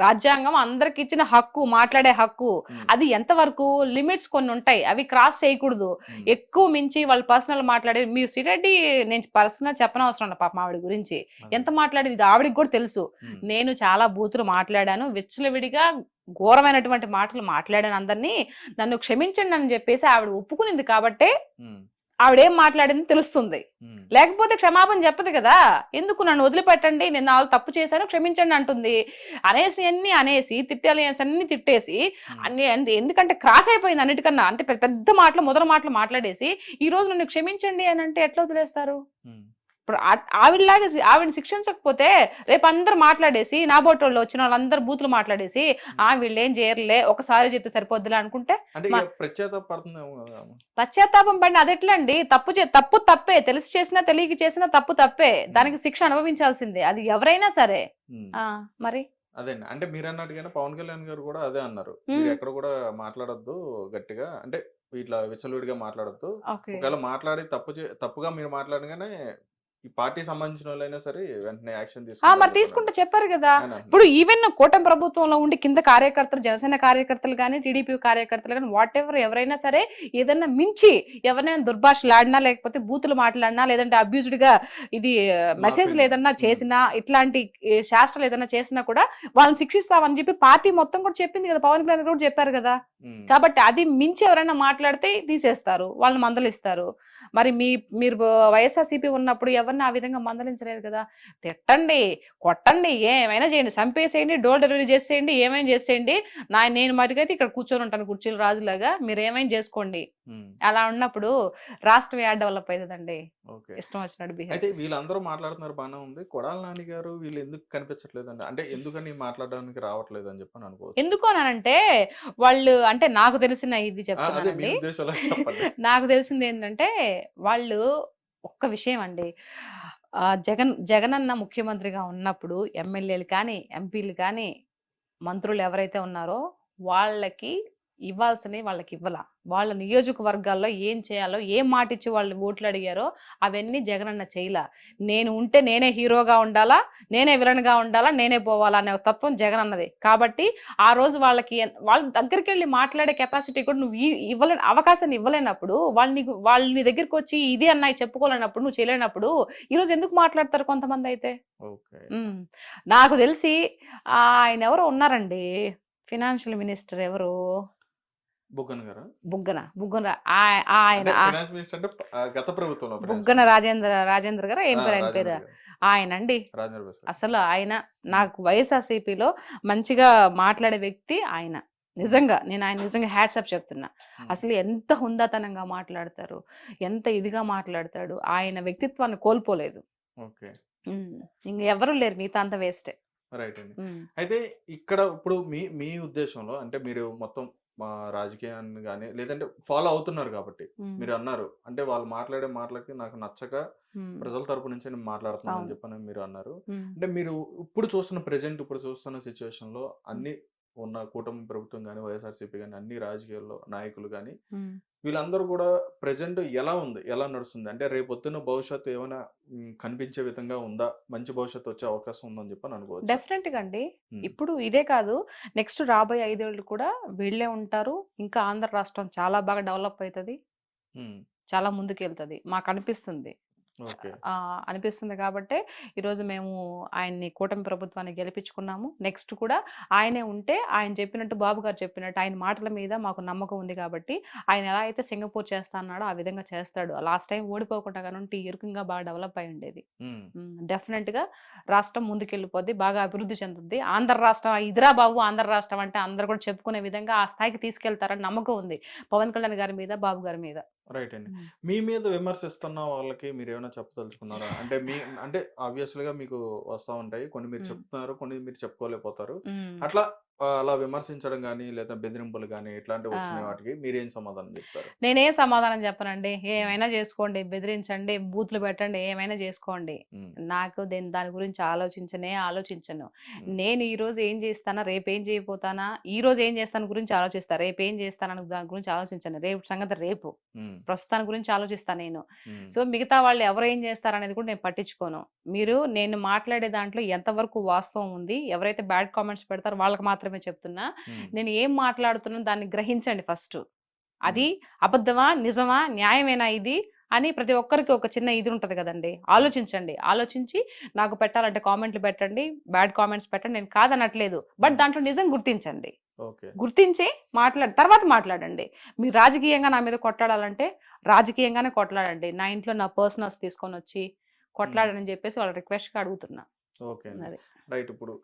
రాజ్యాంగం అందరికి ఇచ్చిన హక్కు, మాట్లాడే హక్కు. అది ఎంతవరకు లిమిట్స్ కొన్ని ఉంటాయి, అవి క్రాస్ చేయకూడదు. ఎక్కువ మించి వాళ్ళు పర్సనల్ మాట్లాడే, మీ శ్రీరెడ్డి నేను పర్సనల్ చెప్పనవసరం లేదు పాపం ఆవిడ గురించి ఎంత మాట్లాడేది ఆవిడకి కూడా తెలుసు. నేను చాలా బూతులు మాట్లాడాను, విచ్చలవిడిగా ఘోరమైనటువంటి మాటలు మాట్లాడాను, అందరినీ నన్ను క్షమించండి అని చెప్పేసి ఆవిడ ఒప్పుకునింది కాబట్టి ఆవిడేం మాట్లాడింది తెలుస్తుంది. లేకపోతే క్షమాపణ చెప్పదు కదా. ఎందుకు నన్ను వదిలిపెట్టండి, నేను వాళ్ళు తప్పు చేశాను క్షమించండి అంటుంది. అనేసి తిట్టాలి అన్ని తిట్టేసి అన్ని, ఎందుకంటే క్రాస్ అయిపోయింది అన్నిటికన్నా. అంటే పెద్ద మాటలు మొదల మాటలు మాట్లాడేసి ఈ రోజు నన్ను క్షమించండి అని అంటే ఎట్లా వదిలేస్తారు? ఇప్పుడు ఆవిడలాగా ఆవిడని శిక్షించకపోతే రేపు అందరు మాట్లాడేసి నా బోటోళ్ళు వచ్చిన వాళ్ళందరూ బూతులు మాట్లాడేసి వీళ్ళు ఏం చేయరులే ఒకసారి చెప్తే సరిపోద్దులే అనుకుంటే అంటే పశ్చాత్తాపడుతుందేమో కదా ఆమె. పశ్చాత్తాపం పడిన అది ఎట్లా అండి? తప్పు తప్పే, తెలిసి చేసినా తెలియక చేసినా తప్పు తప్పే, దానికి శిక్ష అనుభవించాల్సిందే, అది ఎవరైనా సరే. ఉమ్. మరి అదే అంటే మీరు అన్నట్టుగానే పవన్ కళ్యాణ్ గారు కూడా అదే అన్నారు, మీరు ఎక్కడ కూడా మాట్లాడొద్దు గట్టిగా, అంటే ఇట్లా విచ్చలవిడిగా మాట్లాడొద్దు, ఓకే. ఒకవేళ మాట్లాడి తప్పుగా మీరు మాట్లాడగానే ఈ పార్టీ సంబంధించిన వాళ్ళైనా సరే వెంటనే యాక్షన్ మరి తీసుకుంటే చెప్పారు కదా. ఆయన ఇప్పుడు ఈవెన్ కూటమి ప్రభుత్వంలో ఉండి కింద కార్యకర్తలు, జనసేన కార్యకర్తలు కానీ, టీడీపీ కార్యకర్తలు కానీ, వాట్ ఎవర్ ఎవరైనా సరే ఏదైనా మించి ఎవరైనా దుర్భాషలాడినా, లేకపోతే బూతులు మాట్లాడినా, లేదంటే అబ్యూజ్డ్ గా ఇది మెసేజ్లు ఏదన్నా చేసినా, ఇట్లాంటి శాస్త్రాలు ఏదైనా చేసినా కూడా వాళ్ళని శిక్షిస్తామని చెప్పి పార్టీ మొత్తం కూడా చెప్పింది కదా, పవన్ కళ్యాణ్ కూడా చెప్పారు కదా. కాబట్టి అది మించి ఎవరైనా మాట్లాడితే తీసేస్తారు, వాళ్ళని మందలిస్తారు. మరి మీరు వైఎస్ఆర్సీపీ ఉన్నప్పుడు ఎవరిని ఆ విధంగా మందలించలేదు కదా. తిట్టండి, కొట్టండి, ఏమైనా చేయండి, చంపేసేయండి, డోర్ డెలివరీ చేసేయండి, ఏమైనా చేసేయండి, నేను మటుకైతే ఇక్కడ కూర్చొని ఉంటాను కుర్చీలు రాజులాగా, మీరు ఏమైనా చేసుకోండి. అలా ఉన్నప్పుడు రాష్ట్రం యాడ్ డెవలప్ అవుతుందండి. ఇష్టం వచ్చినట్టు బిహేవ్. అయితే వీళ్ళందరూ మాట్లాడుతున్నారు బాగానే ఉంది, కొడాల నాని గారు వీళ్ళు ఎందుకు కనిపించట్లేదండి, అంటే ఎందుకని మాట్లాడడానికి రావట్లేదు అని చెప్పని అనుకోవచ్చు. ఎందుకు అనంటే వాళ్ళు, అంటే నాకు తెలిసిన ఇది అదే మీ చెప్తున్నానండి, ఉద్దేశంలో చెప్పండి. నాకు తెలిసింది ఏంటంటే వాళ్ళు ఒక్క విషయం అండి, జగనన్న ముఖ్యమంత్రిగా ఉన్నప్పుడు ఎమ్మెల్యేలు కానీ, ఎంపీలు కానీ, మంత్రులు ఎవరైతే ఉన్నారో వాళ్ళకి ఇవ్వాల్సినవి వాళ్ళకి ఇవ్వాల. వాళ్ళ నియోజకవర్గాల్లో ఏం చేయాలో, ఏం మాట ఇచ్చి వాళ్ళు ఓట్లు అడిగారో అవన్నీ జగనన్న చేయలా. నేను ఉంటే నేనే హీరోగా ఉండాలా, నేనే విలన్ గా ఉండాలా, నేనే పోవాలా అనే తత్వం జగనన్నది. కాబట్టి ఆ రోజు వాళ్ళ దగ్గరికి వెళ్ళి మాట్లాడే కెపాసిటీ కూడా నువ్వు అవకాశాన్ని ఇవ్వలేనప్పుడు, వాళ్ళు నీ దగ్గరికి వచ్చి ఇది అన్నాయి చెప్పుకోలేనప్పుడు, నువ్వు చేయలేనప్పుడు ఈ రోజు ఎందుకు మాట్లాడతారు కొంతమంది అయితే. నాకు తెలిసి ఆయన ఎవరో ఉన్నారండి, ఫినాన్షియల్ మినిస్టర్ ఎవరు, బుగ్గన ఆయన, బుగ్గన రాజేంద్ర గారు ఏం పేరు ఆయన పేరు, ఆయన అండి. అసలు ఆయన నాకు వైఎస్ఆర్సీపీలో మంచిగా మాట్లాడే వ్యక్తి ఆయన. నిజంగా నేను ఆయన నిజంగా హ్యాట్సప్ చెప్తున్నా. అసలు ఎంత హుందాతనంగా మాట్లాడతారు, ఎంత ఇదిగా మాట్లాడతాడు, ఆయన వ్యక్తిత్వాన్ని కోల్పోలేదు. ఇంకెవరు లేరు, మిగతా అంత వేస్టే. రైట్ అండి. అయితే ఇక్కడ ఇప్పుడు మీ ఉద్దేశంలో, అంటే మీరు మొత్తం మా రాజకీయాన్ని కానీ లేదంటే ఫాలో అవుతున్నారు కాబట్టి మీరు అన్నారు, అంటే వాళ్ళు మాట్లాడే మాటలకి నాకు నచ్చక ప్రజల తరపు నుంచి నేను మాట్లాడుతున్నాను అని చెప్పని మీరు అన్నారు. అంటే మీరు ఇప్పుడు చూస్తున్న సిచ్యువేషన్ లో అన్ని ఉన్న కూటమి ప్రభుత్వం కానీ, వైఎస్ఆర్సీపీ కానీ, అన్ని రాజకీయాల్లో నాయకులు కానీ వీళ్ళందరూ కూడా ప్రెజెంట్ ఎలా నడుస్తుంది, అంటే రేపొద్దున భవిష్యత్తు ఏమైనా కనిపించే విధంగా ఉందా, మంచి భవిష్యత్తు వచ్చే అవకాశం ఉందని చెప్పని అనుకోవచ్చు. డెఫినెట్ గా అండి. ఇప్పుడు ఇదే కాదు, నెక్స్ట్ రాబోయే 5 ఏళ్ళు కూడా వీళ్ళే ఉంటారు. ఇంకా ఆంధ్ర రాష్ట్రం చాలా బాగా డెవలప్ అవుతుంది, చాలా ముందుకెళ్తుంది మాకు అనిపిస్తుంది. అనిపిస్తుంది కాబట్టి ఈరోజు మేము ఆయన్ని కూటమి ప్రభుత్వాన్ని గెలిపించుకున్నాము. నెక్స్ట్ కూడా ఆయనే ఉంటే, ఆయన చెప్పినట్టు, బాబు గారు చెప్పినట్టు, ఆయన మాటల మీద మాకు నమ్మకం ఉంది కాబట్టి ఆయన ఎలా అయితే సింగపూర్ చేస్తా అన్నాడో ఆ విధంగా చేస్తాడు. లాస్ట్ టైం ఓడిపోకుండా కానీ ఇరుకంగా బాగా డెవలప్ అయి ఉండేది. డెఫినెట్ గా రాష్ట్రం ముందుకెళ్ళిపోద్ది, బాగా అభివృద్ధి చెందుద్ది. ఆంధ్ర రాష్ట్రం ఇదిరా బాబు, ఆంధ్ర రాష్ట్రం అంటే అందరు కూడా చెప్పుకునే విధంగా ఆ స్థాయికి తీసుకెళ్తారని నమ్మకం ఉంది పవన్ కళ్యాణ్ గారి మీద, బాబు గారి మీద. రైట్ అండి. మీ మీద విమర్శిస్తున్న వాళ్ళకి మీరు ఏమైనా చెప్పదలుచుకున్నారా? అంటే ఆబ్వియస్లీగా మీకు వస్తా ఉంటాయి, కొన్ని మీరు చెప్తున్నారు, కొన్ని మీరు చెప్పుకోలేకపోతారు. అలా విమర్శించడం కానీ లేదా బెదిరింపులు కానీ ఇట్లాంటివి వచ్చిన వాటికి మీరేం సమాధానం చెప్తారు? నేనే సమాధానం చెప్పనండి. ఏమైనా చేసుకోండి, బెదిరించండి, బూత్లు పెట్టండి, ఏమైనా చేసుకోండి. నాకు దాని గురించి ఆలోచించను. నేను ఈ రోజు ఏం చేస్తానా, రేపు ఏం చేయబోతానా, ఈ రోజు ఏం చేస్తాను గురించి ఆలోచిస్తా, రేపు ఏం చేస్తానని దాని గురించి ఆలోచించను. రేపు సంగతి రేపు, ప్రస్తుతాన్ని గురించి ఆలోచిస్తాను నేను. సో మిగతా వాళ్ళు ఎవరు ఏం చేస్తారనేది కూడా నేను పట్టించుకోను. నేను మాట్లాడే దాంట్లో ఎంతవరకు వాస్తవం ఉంది, ఎవరైతే బ్యాడ్ కామెంట్స్ పెడతారో వాళ్ళకి మాత్రమే చెప్తున్నా. నేను ఏం మాట్లాడుతున్నా దాన్ని గ్రహించండి ఫస్ట్. అది అబద్ధమా, నిజమా, న్యాయమేనా ఇది అని ప్రతి ఒక్కరికి ఒక చిన్న ఇది ఉంటది కదండి. ఆలోచించండి, ఆలోచించి నాకు పెట్టాలంటే కామెంట్లు పెట్టండి, బ్యాడ్ కామెంట్స్ పెట్టండి, నేను కాదనట్లేదు. బట్ దాంట్లో నిజం గుర్తించండి, గుర్తించి తర్వాత మాట్లాడండి. మీరు రాజకీయంగా నా మీద కొట్లాడాలంటే రాజకీయంగానే కొట్లాడండి. నా ఇంట్లో నా పర్సనల్స్ తీసుకొని వచ్చి కొట్లాడని చెప్పేసి వాళ్ళ రిక్వెస్ట్ గా అడుగుతున్నా. రైట్. ఇప్పుడు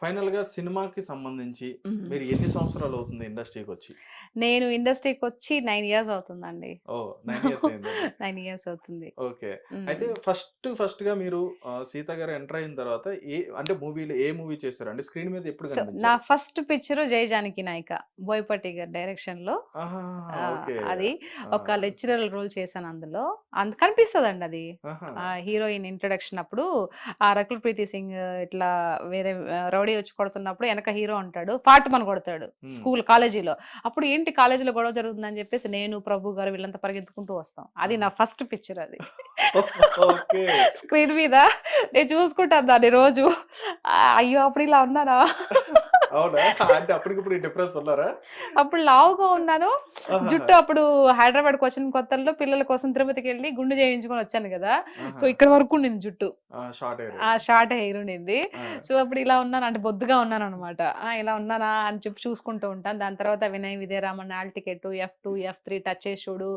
ఫైనల్ గా సినిమాకి సంబంధించి మ్మ్. మీరు ఎన్ని సంవత్సరాలు అవుతుంది ఇండస్ట్రీకి వచ్చి? నేను ఇండస్ట్రీకి వచ్చి 9 ఇయర్స్ అవుతుందండి. ఓ 9 ఇయర్స్ అయిందండి. 9 ఇయర్స్ అవుతుంది. ఓకే. అయితే మ్మ్. ఫస్ట్ గా మీరు సీత గారు ఎంటర్ అయిన తర్వాత అంటే మూవీలో ఏ మూవీ చేశారు? అంటే స్క్రీన్ మీద ఎప్పుడు సో నా కనిపించారు? ఫస్ట్ పిక్చర్ జై జానకి నాయక, బోయపాటి గారి డైరెక్షన్ లో. ఆహాహా! ఆ, ఓకే. అది ఆ! ఒక లెక్చరర్ రోల్ చేశాను అందులో. కనిపిస్తదండి అది. ఆహా! హీరోయిన్ ఇంట్రొడక్షన్ అప్పుడు ఆ రకుల్ ప్రీతి సింగ్ ఇట్లా వేరే రౌడీ వచ్చి కొడుతున్నప్పుడు వెనక హీరో ఉంటాడు, ఫాటుమని కొడతాడు హ్మ్. కాలేజీలో. అప్పుడు ఏంటి కాలేజీలో గొడవ జరుగుతుందని చెప్పేసి నేను, ప్రభు గారు వీళ్ళంతా పరిగెత్తుకుంటూ వస్తాం. అది నా ఫస్ట్ పిక్చర్ అది. ఓకే. స్క్రీన్ మీద నేను చూసుకుంటాను దాన్ని రోజు. అయ్యో అప్పుడు ఇలా ఉన్నానా. అవునా? అంటే అప్పటికిప్పుడు డిఫరెన్స్ ఉన్నారా? అప్పుడు లావుగా ఉన్నాను. ఆహాహా! జుట్టు అప్పుడు హైదరాబాద్కి వచ్చిన కొత్తల్లో పిల్లల కోసం తిరుపతికి వెళ్ళి గుండు చేయించుకొని వచ్చాను కదా. సో ఆహా! ఇక్కడ వరకు ఉండింది జుట్టు, షార్ట్ హెయిర్. ఆ షార్ట్ హెయిర్ ఉండింది. ఆ! సో అప్పుడు ఇలా ఉన్నాను, అంటే బొద్దుగా ఉన్నాను అనమాట. ఇలా ఉన్నానా అని చెప్పి చూసుకుంటూ ఉంటాను. దాని తర్వాత Vinay Vijayaraman, all ticket, F2, F3, touch చేసి చూడు,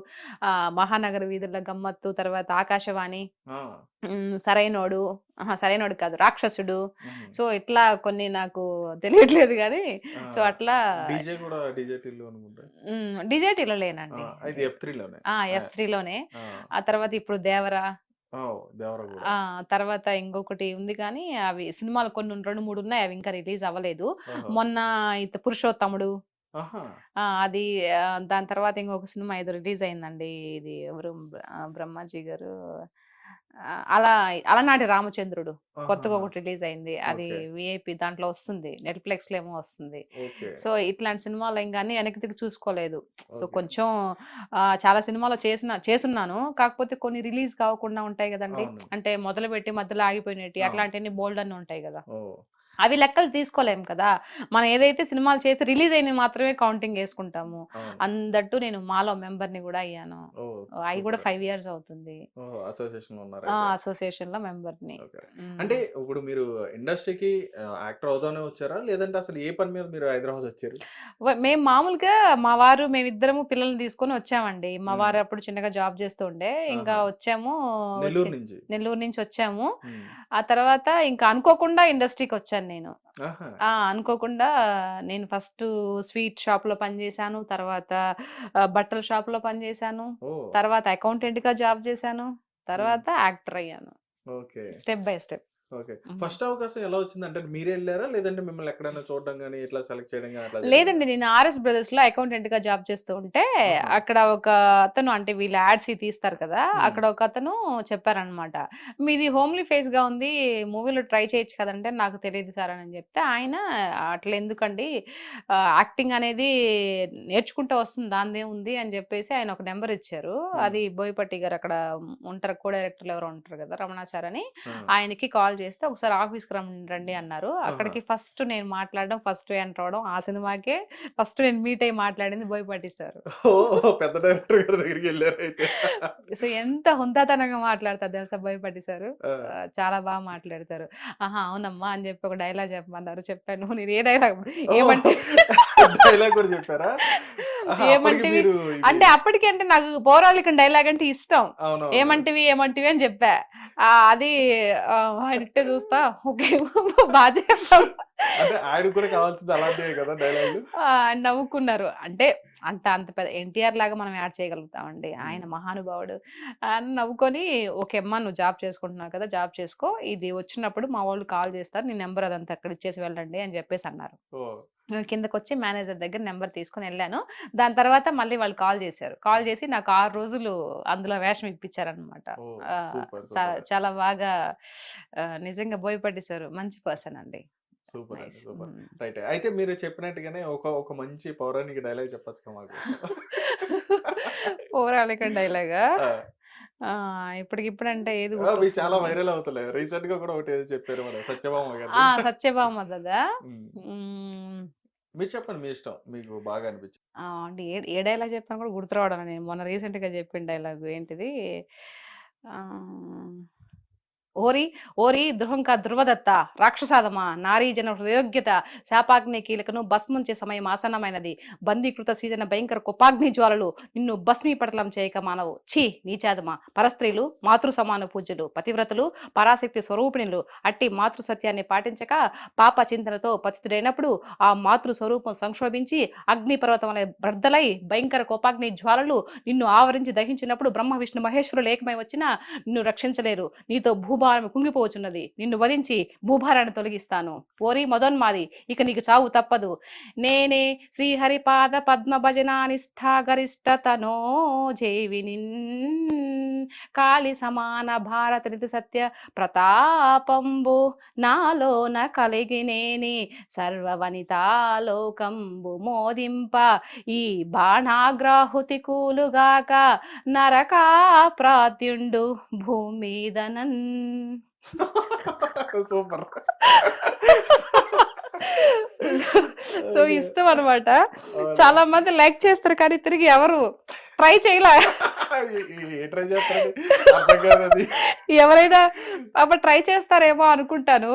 మహానగర వీధుల గమ్మత్తు, తర్వాత ఆకాశవాణి, ఆ! సరైనోడు, సరైనోడు కాదు రాక్షసుడు. హుహు. సో ఇట్లా కొన్ని నాకు తెలియట్లేదు కానీ, ఆ! సో అట్లా డీజే కూడా డీజే టిల్లు అనుకుంటా. డిజైటీలో ఆ! లేనండి. ఇది F3లోనే. F3లోనే. ఆ! ఆ తర్వాత ఇప్పుడు దేవరా. ఓహ్! దేవర గూడా. తర్వాత ఇంకొకటి ఉంది కానీ అవి సినిమాలు కొన్ని 2, 3 ఉన్నాయి. అవి ఇంకా రిలీజ్ అవ్వలేదు. ఓహో! మొన్న పురుషోత్తముడు. ఆహా! అది దాని తర్వాత ఇంకొక సినిమా ఏదో రిలీజ్ అయిందండి. ఇది ఎవరు బ్రహ్మాజీ గారు, అలనాటి రామచంద్రుడు కొత్తగా ఆహాహా! ఒకటి రిలీజ్ అయింది. అది ఓకే. విఐపి దాంట్లో వస్తుంది. నెట్‌ఫ్లిక్స్‌లో ఏమో వస్తుంది. ఓకే. సో ఇట్లాంటి సినిమాలు ఏం గాని వెనక్కి తిరిగి చూసుకోలేదు. So okay. కొంచెం చాలా సినిమాలు చేసున్నాను. కాకపోతే కొన్ని రిలీజ్ కాకుండా ఉంటాయి గదండీ. అవును. అంటే మొదలుపెట్టి మధ్యలో ఆగిపోయినట్టి అవును. అట్లాంటియన్ని బోలెడన్ని ఉంటాయి గదా. ఓహ్! అవి లెక్కలు తీసుకోలేం కదా. మనం ఏదైతే సినిమాలు చేసి రిలీజ్ అయినవి మాత్రమే కౌంటింగ్ యేసుకుంటాము. అవును. అందట్టు నేను మాలో మెంబర్‌ని గూడా అయ్యాను. ఓహ్! అయి గూడా సూపర్. 5 ఇయర్స్ అవుతుంది. ఓహో! అసోసియేషన్‌లో ఉన్నారైతే. అసోసియేషన్‌లో మెంబర్‌ని. ఓకే. హ్మ్. అంటే ఇప్పుడు మీరు ఇండస్ట్రీకి యాక్టర్ అవుదామనే వచ్చారా? లేదంటే అసలు ఏ పని మీద మీరు హైదరాబాద్ వచ్చారు? మేము మామూలుగా మా వారు మేమిద్దరము పిల్లల్ని తీసుకొని వచ్చామండి. మా హ్మ్. వారు అప్పుడు చిన్నగా జాబ్ చేస్తూ ఉండే. ఇంకా ఆహా! వచ్చాము. నెల్లూరు నుంచి. నెల్లూరు నుంచి వచ్చాము. హ్మ్. ఆ తర్వాత ఇంకా అనుకోకుండా ఇండస్ట్రీకొచ్చాను నేను. ఆహా! అనుకోకుండా నేను ఫస్టు స్వీట్ షాప్‌లో పనిచేశాను. తర్వాత బట్టల షాప్‌లో పనిచేశాను. ఓహ్! తర్వాత అకౌంటెంట్‌గా జాబ్ చేశాను. హ్మ్. తర్వాత యాక్టర్ అయ్యాను. Okay. Step by step. Okay. హ్మ్. ఫస్ట్ అవకాశం ఎలా వచ్చిందంటే మీరే ఎళ్లారా? లేదంటే మిమ్మల్ని ఎక్కడైనా చూడడం గాని, ఇట్లా సెలెక్ట్ చేయడం గాని అట్లా జరిగిందా? లేదండి. నేను ఆర్ఎస్ బ్రదర్స్‌లో అకౌంటెంట్‌గా జాబ్ చేస్తూ ఉంటే, ఆహా! అక్కడ ఒక అతను, అంటే వీళ్ళు యాడ్స్ తీస్తారు కదా. హ్మ్. అక్కడ ఒకతను చెప్పారనమాట. "మీది హోమ్లీ ఫేస్‌గా ఉంది. మూవీలో ట్రై చేయొచ్చు కదంటే" "నాకు తెలీదు సార్" అని చెప్తే, ఆయన "అట్లా ఎందుకండి, యాక్టింగ్ అనేది నేర్చుకుంటే వస్తుంది. దానిదేముంది" అని చెప్పేసి ఆయన ఒక నంబర్ ఇచ్చారు. హ్మ్. అది బోయపాటి గారు అక్కడ ఉంటారు. కో డైరెక్టర్‌లు ఎవరో ఉంటారు కదా, రమణాచార్ అని. ఆ! ఆయనకి కాల్ చేస్తే ఒకసారి ఆఫీస్‌కి రండి అన్నారు. ఆహా! అక్కడికి ఫస్ట్ నేను మాట్లాడడం, ఫస్ట్ ఎంటర్ అవ్వడం ఆ సినిమాకే ఫస్ట్ నేను మీట్ అయ్యి మాట్లాడింది బోయపాటి సారు. ఓహ్! పెద్ద డైరెక్టర్ గారి దగ్గరికెళ్లారైతే. సో ఎంత హుందాతనంగా మాట్లాడతారు తెలుసా బోయపాటి సారు. ఆ! చాలా బాగా మాట్లాడతారు. ఆహా! అవునమ్మా అని చెప్పి ఒక డైలాగ్ చెప్పమన్నారు. చెప్పాను. నేను ఏ డైలాగ్ ఓహ్! ఏమంటే డైలాగ్ కూడా చెప్పారా? ఆహా! అప్పటికి ఏమంటివి మీరు ఇవి అంటే అప్పటికి అంటే నాకు పౌరాణికం డైలాగ్ అంటే ఇష్టం. అవునవును. ఏమంటివి అని చెప్పా. అది ఆయన ఇట్టే చూస్తా ఓకే బాగా చెప్పావు. అంటే ఆయనకి కూడా కావాల్సింది అలాంటివే కదా డైలాగులు? నవ్వుకున్నారు. అంటే అంత పెద్ద ఎన్టీఆర్ లాగా మనం యాడ్ చేయగలుగుతామండి. ఆయన హ్మ్. మహానుభావుడు అని నవ్వుకొని, "ఓకే అమ్మా నువ్వు జాబ్ చేసుకుంటున్నావు కదా, జాబ్ చేసుకో. ఇది వచ్చినప్పుడు మా వాళ్ళు కాల్ చేస్తారు. నీ నంబర్ అదంతా అక్కడ ఇచ్చేసి వెళ్ళండి" అని చెప్పేసి అన్నారు. ఓహ్! కిందకొచ్చి మేనేజర్ దగ్గర నంబర్ తీసుకొనెళ్ళాను. దాని తర్వాత మళ్ళీ వాళ్ళు కాల్ చేశారు. కాల్ చేసి నాకు 6 రోజులు అందులో వేషం ఇప్పించారనమాట. ఓహ్! ఆహ్, సూపర్. సూపర్. చాలా బాగా నిజంగా బోయపాటి సారు మంచి పర్సన్ అండి. సూపర్ అండి. నైస్. సూపర్. హ్మ్. రైట్. అయితే మీరు చెప్పినట్టుగానే ఒక మంచి పౌరాణిక డైలాగ్ చెప్పొచ్చుగా మాకు? పౌరాణిక డైలాగా? ఆ! ఇప్పటికిప్పుడంటే ఏది అవి చాలా గుర్తొస్తుంది? వైరల్ అవుతున్నాయి. రీసెంట్‌గా కూడా ఒకటి ఏదో చెప్పారు మన సత్యభామ గారిది. సత్యభామదదా? హ్మ్. హ్మ్. మీరు చెప్పండి మీ ఇష్టం. మీకు బాగా అనిపించింది. అంటే ఏ డైలాగ్ చెప్పినా కూడా గుర్తు రావడం నేను మొన్న రీసెంట్‌గా చెప్పిన డైలాగు ఏంటిది? ఆహ్, ఓరి ఓరి ధ్రువంక ధ్రువదత్త రాక్షసాదమా నారీ జన హృదయోగ్యత శాపాగ్ని కీలకను భస్మంచే సమయం ఆసన్నమైనది బందీకృత సీజన భయంకర కుపాగ్ని జ్వాలలు నిన్ను భస్మీపటలం చేయక మానవు ఛీ నీచాదమా పరస్త్రీలు మాతృ సమాన పూజ్యులు పతివ్రతలు పరాశక్తి స్వరూపిణులు అట్టి మాతృ సత్యాన్ని పాటించక పాప చింతనతో పతితుడైనప్పుడు ఆ మాతృ స్వరూపం సంక్షోభించి అగ్ని పర్వతం అనే బ్రద్దలై భయంకర కోపాగ్ని జ్వాలలు నిన్ను ఆవరించి దహించినప్పుడు బ్రహ్మ విష్ణు మహేశ్వరులు ఏకమై వచ్చినా నిన్ను రక్షించలేరు నీతో భూభారం కుంగిపోవచ్చున్నది నిన్ను వధించి భూభారాన్ని తొలగిస్తాను ఓరి మదోన్మాది ఇక నీకు చావు తప్పదు నేనే శ్రీహరిపాద పద్మ భజనానిష్ఠా గరిష్టతనో జేవిని కాళి సమాన భారత నిధి సత్య ప్రతాపంబు నాలోన కలిగినేని సర్వవనితాలోకంబు మోదింప ఈ బాణాగ్రాహుతి కూలుగాక నరకా ప్రాత్యుండు భూమిదనన్ సూపర్. సో ఇష్టం అనమాట. చాలా మంది లైక్ చేస్తారు కానీ తిరిగి ఎవరు ట్రై చేయలే. ట్రై చేస్తారు అర్థం కాదు అది. ఎవరైనా అప్పుడు ట్రై చేస్తారేమో అనుకుంటాను.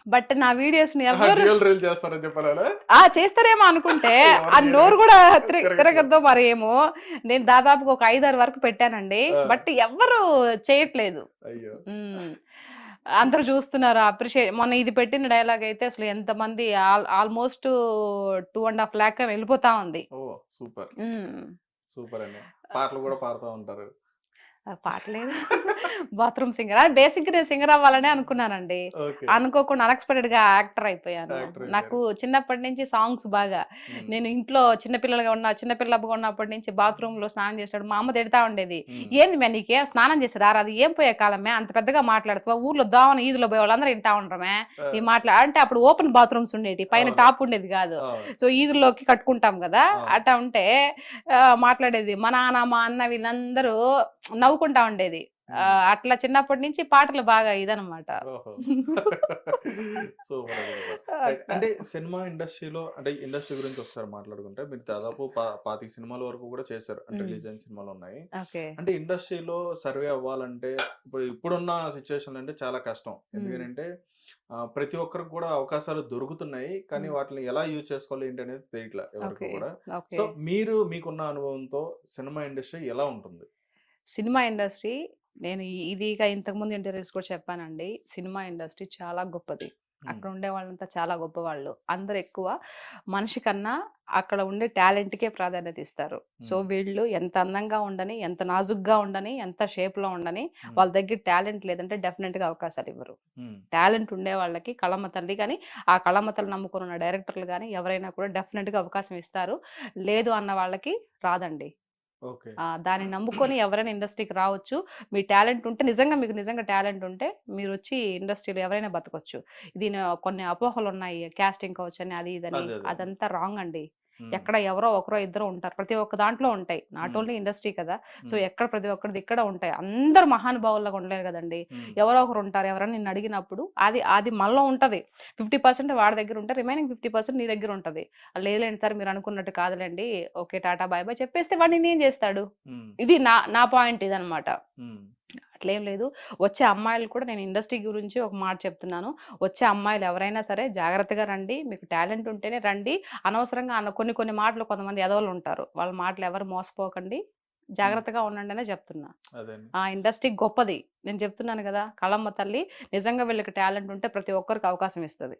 బట్ నా వీడియోస్ ని ఎవరు రీల్ చేస్తారని చెప్పాలా చేస్తారేమో అనుకుంటే ఆ నోరు కూడా తిరగద్దో మరి ఏమో. నేను దాదాపుగా ఒక 5-6 వరకు పెట్టానండి, బట్ ఎవరు చేయట్లేదు. అయ్యో అందరూ చూస్తున్నారు అప్రిషియేట్. మొన్న ఇది పెట్టిన డైలాగ్ అయితే అసలు ఎంత మంది ఆల్మోస్ట్ 2.5 lakh వెళ్ళిపోతా ఉంది. ఓ సూపర్ సూపర్ అండి. పాటలు కూడా పాడుతూ ఉంటారు. పాటలేదు బాత్రూమ్ సింగర్. బేసిక్ నేను సింగర్ అవ్వాలని అనుకున్నానండి, అనుకోకుండా అన్ఎక్స్పెక్టెడ్ గా యాక్టర్ అయిపోయాను. నాకు చిన్నప్పటి నుంచి సాంగ్స్ బాగా. నేను ఇంట్లో చిన్నపిల్లగా ఉన్నప్పటి నుంచి బాత్రూమ్ లో స్నానం చేసాడు మా అమ్మ తిడతా ఉండేది. ఏంది మే నీకే స్నానం చేసి రారా, అది ఏం పోయే కాలమే అంత పెద్దగా మాట్లాడుతావా, ఊర్లో దావన ఈదులో పోయే వాళ్ళందరూ వింటా ఉండరమే ఈ అంటే అప్పుడు ఓపెన్ బాత్రూమ్స్ ఉండేవి, పైన టాప్ ఉండేది కాదు. సో ఈదులోకి కట్టుకుంటాం కదా, అట్లా ఉంటే మాట్లాడేది. మా నాన్న మా అన్న వీళ్ళందరూ నవ్వుకుంటా ఉండేది. అట్లా చిన్నప్పటి నుంచి పాటలు బాగా ఇదనమాట. అంటే సినిమా ఇండస్ట్రీలో అంటే ఇండస్ట్రీ గురించి ఒకసారి మాట్లాడుకుంటే మీరు దాదాపు 25 సినిమాల వరకు కూడా చేశారు, అంటే రిలీజ్ అయిన సినిమాలు ఉన్నాయి. అంటే ఇండస్ట్రీలో సర్వే అవ్వాలంటే ఇప్పుడున్న సిచ్యువేషన్ అంటే చాలా కష్టం. ఎందుకంటే ప్రతి ఒక్కరికి కూడా అవకాశాలు దొరుకుతున్నాయి, కానీ వాటిని ఎలా యూజ్ చేసుకోవాలి ఏంటి అనేది తెలియట్లే ఎవరికి కూడా. సో మీకున్న అనుభవంతో సినిమా ఇండస్ట్రీ ఎలా ఉంటుంది? సినిమా ఇండస్ట్రీ నేను ఇదిగా ఇంతకుముందు ఇంటర్వ్యూస్ కూడా చెప్పానండి. సినిమా ఇండస్ట్రీ చాలా గొప్పది. అక్కడ ఉండే వాళ్ళంతా చాలా గొప్ప వాళ్ళు. అందరు ఎక్కువ మనిషి కన్నా అక్కడ ఉండే టాలెంట్కే ప్రాధాన్యత ఇస్తారు. సో వీళ్ళు ఎంత అందంగా ఉండని, ఎంత నాజుగ్గా ఉండని, ఎంత షేప్ లో ఉండని, వాళ్ళ దగ్గర టాలెంట్ లేదంటే డెఫినెట్ గా అవకాశాలు ఇవ్వరు. టాలెంట్ ఉండే వాళ్ళకి కళమ్మ తల్లి కానీ ఆ కళమ్మ తల్లి నమ్ముకున్న డైరెక్టర్లు కానీ ఎవరైనా కూడా డెఫినెట్ గా అవకాశం ఇస్తారు. లేదు అన్న వాళ్ళకి రాదండి. దాన్ని నమ్ముకొని ఎవరైనా ఇండస్ట్రీకి రావచ్చు. మీ టాలెంట్ ఉంటే మీకు నిజంగా టాలెంట్ ఉంటే మీరు వచ్చి ఇండస్ట్రీలో ఎవరైనా బతకొచ్చు. దీని కొన్ని అపోహలు ఉన్నాయి, క్యాస్టింగ్ కావచ్చు అని అది ఇదని. అదంతా రాంగ్ అండి. ఎక్కడ ఎవరో ఒకరో ఇద్దరు ఉంటారు, ప్రతి ఒక్క దాంట్లో ఉంటాయి. నాట్ ఓన్లీ ఇండస్ట్రీ కదా, సో ఎక్కడ ప్రతి ఒక్కరిది ఇక్కడ ఉంటాయి. అందరు మహానుభావుల్లాగా ఉండలేరు కదండి, ఎవరో ఒకరు ఉంటారు. ఎవరైనా నిన్ను అడిగినప్పుడు అది మనలో ఉంటది. 50% వాడి దగ్గర ఉంటే రిమైనింగ్ 50% నీ దగ్గర ఉంటది. లేదులేండి సార్ మీరు అనుకున్నట్టు కాదులేండి, ఓకే టాటా బాయ్ బాయ్ చెప్పేస్తే వాడిని ఏం చేస్తాడు? ఇది నా పాయింట్ ఇదనమాట. అట్లేం లేదు. వచ్చే అమ్మాయిలు కూడా నేను ఇండస్ట్రీ గురించి ఒక మాట చెప్తున్నాను. వచ్చే అమ్మాయిలు ఎవరైనా సరే జాగ్రత్తగా రండి, మీకు టాలెంట్ ఉంటేనే రండి. అనవసరంగా కొన్ని మాటలు కొంతమంది ఎదవలు ఉంటారు, వాళ్ళ మాటలు ఎవరు మోసపోకండి, జాగ్రత్తగా ఉండండి అనే చెప్తున్నా. ఆ ఇండస్ట్రీ గొప్పది. నేను చెప్తున్నాను కదా, కళమ్మ తల్లి నిజంగా వీళ్ళకి టాలెంట్ ఉంటే ప్రతి ఒక్కరికి అవకాశం ఇస్తుంది.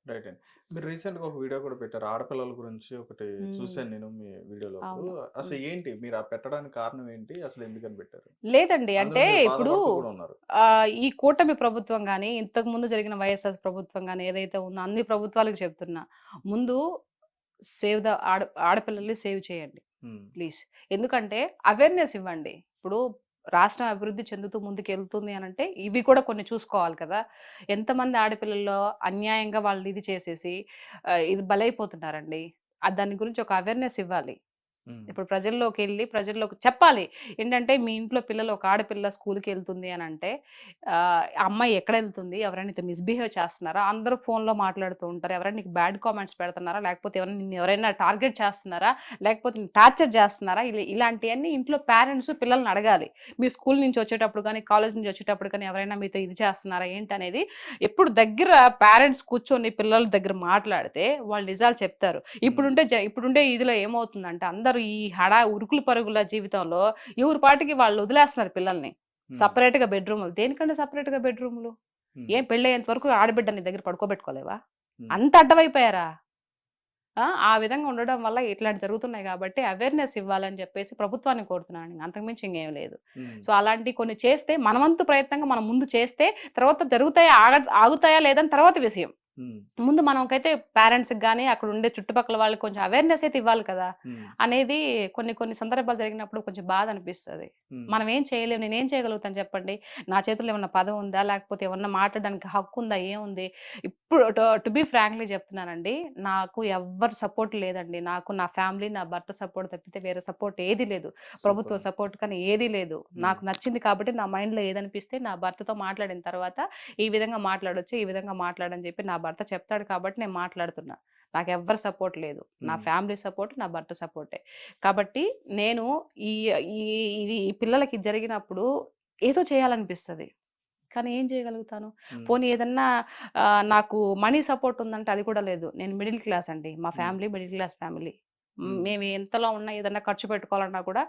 రైట్ అండి. మీరు రీసెంట్ గా ఒక వీడియో కూడా పెట్టారు ఆడపిల్లల గురించి, ఒకటి చూసాను నేను మీ వీడియోలో. అసలు ఏంటి మీరు పెట్టడానికి కారణం ఏంటి, అసలు ఎందుకని పెట్టారు? లేదండి, అంటే ఇప్పుడు ఈ కూటమి ప్రభుత్వం గానీ ఇంతకు ముందు జరిగిన వైఎస్ఆర్ ప్రభుత్వం గానీ ఏదైతే ఉందో అన్ని ప్రభుత్వాలకు చెప్తున్నా, ముందు సేవ్ ద ఆడపిల్లల్ని సేవ్ చేయండి ప్లీజ్. ఎందుకంటే అవేర్నెస్ ఇవ్వండి. ఇప్పుడు రాష్ట్రం అభివృద్ధి చెందుతూ ముందుకు వెళ్తుంది అని అంటే ఇవి కూడా కొన్ని చూసుకోవాలి కదా. ఎంతమంది ఆడపిల్లల్లో అన్యాయంగా వాళ్ళు ఇది చేసేసి ఇది బలైపోతున్నారండి. దాని గురించి ఒక అవేర్నెస్ ఇవ్వాలి. ఇప్పుడు ప్రజల్లోకి వెళ్ళి ప్రజల్లోకి చెప్పాలి. ఏంటంటే మీ ఇంట్లో పిల్లలు ఒక ఆడపిల్ల స్కూల్‌కి వెళ్తుంది అని అంటే అమ్మాయి ఎక్కడ వెళ్తుంది? ఎవరైనా నీతో మిస్‌బిహేవ్ చేస్తున్నారా? అందరూ ఫోన్‌లో మాట్లాడుతూ ఉంటారు. ఎవరైనా నీకు బ్యాడ్ కామెంట్స్ పెడుతున్నారా? లేకపోతే నిన్ను ఎవరైనా టార్గెట్ చేస్తున్నారా? లేకపోతే నిన్ను టార్చర్ చేస్తున్నారా? ఇలాంటియన్నీ ఇంట్లో పేరెంట్స్ పిల్లల్ని అడగాలి. మీ స్కూల్ నుంచి వచ్చేటప్పుడు కానీ, కాలేజ్ నుంచి వచ్చేటప్పుడు కానీ ఎవరైనా మీతో ఇది చేస్తున్నారా ఏంటనేది ఎప్పుడు దగ్గర పేరెంట్స్ కూర్చొని పిల్లల దగ్గర మాట్లాడితే వాళ్ళు నిజాలు చెప్తారు. ఇప్పుడుండే ఇదిలో ఏమవుతుందంటే అందరూ ఈ ఉరుకులు పరుగుల జీవితంలో ఎవరి పాటికి వాళ్ళు వదిలేస్తున్నారు పిల్లల్ని. సపరేట్ గా బెడ్రూములు. దేనికంటే సపరేట్ గా బెడ్రూములు? ఏం పెళ్ళయ్యేంత వరకు ఆడబిడ్డ నీ దగ్గర పడుకోబెట్టుకోలేవా? అంత అడ్డమైపోయారా? ఆ విధంగా ఉండడం వల్ల ఇట్లాంటి జరుగుతున్నాయి కాబట్టి అవేర్నెస్ ఇవ్వాలని చెప్పేసి ప్రభుత్వాన్ని కోరుతున్నాను. అంతకుమించి ఇంకేం లేదు. సో అలాంటి కొన్ని చేస్తే మనవంతు ప్రయత్నంగా మనం ముందు చేస్తే తర్వాత జరుగుతాయా ఆగుతాయా లేదని తర్వాత విషయం. ముందు మనకైతే పేరెంట్స్ కానీ అక్కడ ఉండే చుట్టుపక్కల వాళ్ళకి కొంచెం అవేర్నెస్ అయితే ఇవ్వాలి కదా అనేది కొన్ని సందర్భాలు జరిగినప్పుడు కొంచెం బాధ అనిపిస్తుంది. మనం ఏం చేయలేము. నేనేం చేయగలుగుతాను చెప్పండి? నా చేతుల్లో ఏమన్నా పదం ఉందా? లేకపోతే ఏమన్నా మాట్లాడడానికి హక్కు ఉందా? ఏముంది? ఇప్పుడు టు బి ఫ్రాంక్లీ చెప్తున్నానండి, నాకు ఎవ్వరు సపోర్ట్ లేదండి. నాకు నా ఫ్యామిలీ, నా భర్త సపోర్ట్ తప్పితే వేరే సపోర్ట్ ఏది లేదు. ప్రభుత్వ సపోర్ట్ కానీ ఏది లేదు. నాకు నచ్చింది కాబట్టి నా మైండ్లో ఏదనిపిస్తే నా భర్తతో మాట్లాడిన తర్వాత ఈ విధంగా మాట్లాడొచ్చు, ఈ విధంగా మాట్లాడని చెప్పి నా భర్త చెప్తాడు కాబట్టి నేను మాట్లాడుతున్నా. నాకు ఎవ్వరు సపోర్ట్ లేదు. నా ఫ్యామిలీ సపోర్ట్, నా భర్త సపోర్టే. కాబట్టి నేను ఈ పిల్లలకి జరిగినప్పుడు ఏదో చేయాలనిపిస్తుంది. కానీ ఏం చేయగలుగుతాను? పోనీ ఏదన్నా నాకు మనీ సపోర్ట్ ఉందంటే అది కూడా లేదు. నేను మిడిల్ క్లాస్ అండి. మా ఫ్యామిలీ మిడిల్ క్లాస్ ఫ్యామిలీ. మేము ఎంతలో ఉన్నా ఏదన్నా ఖర్చు పెట్టుకోవాలన్నా కూడా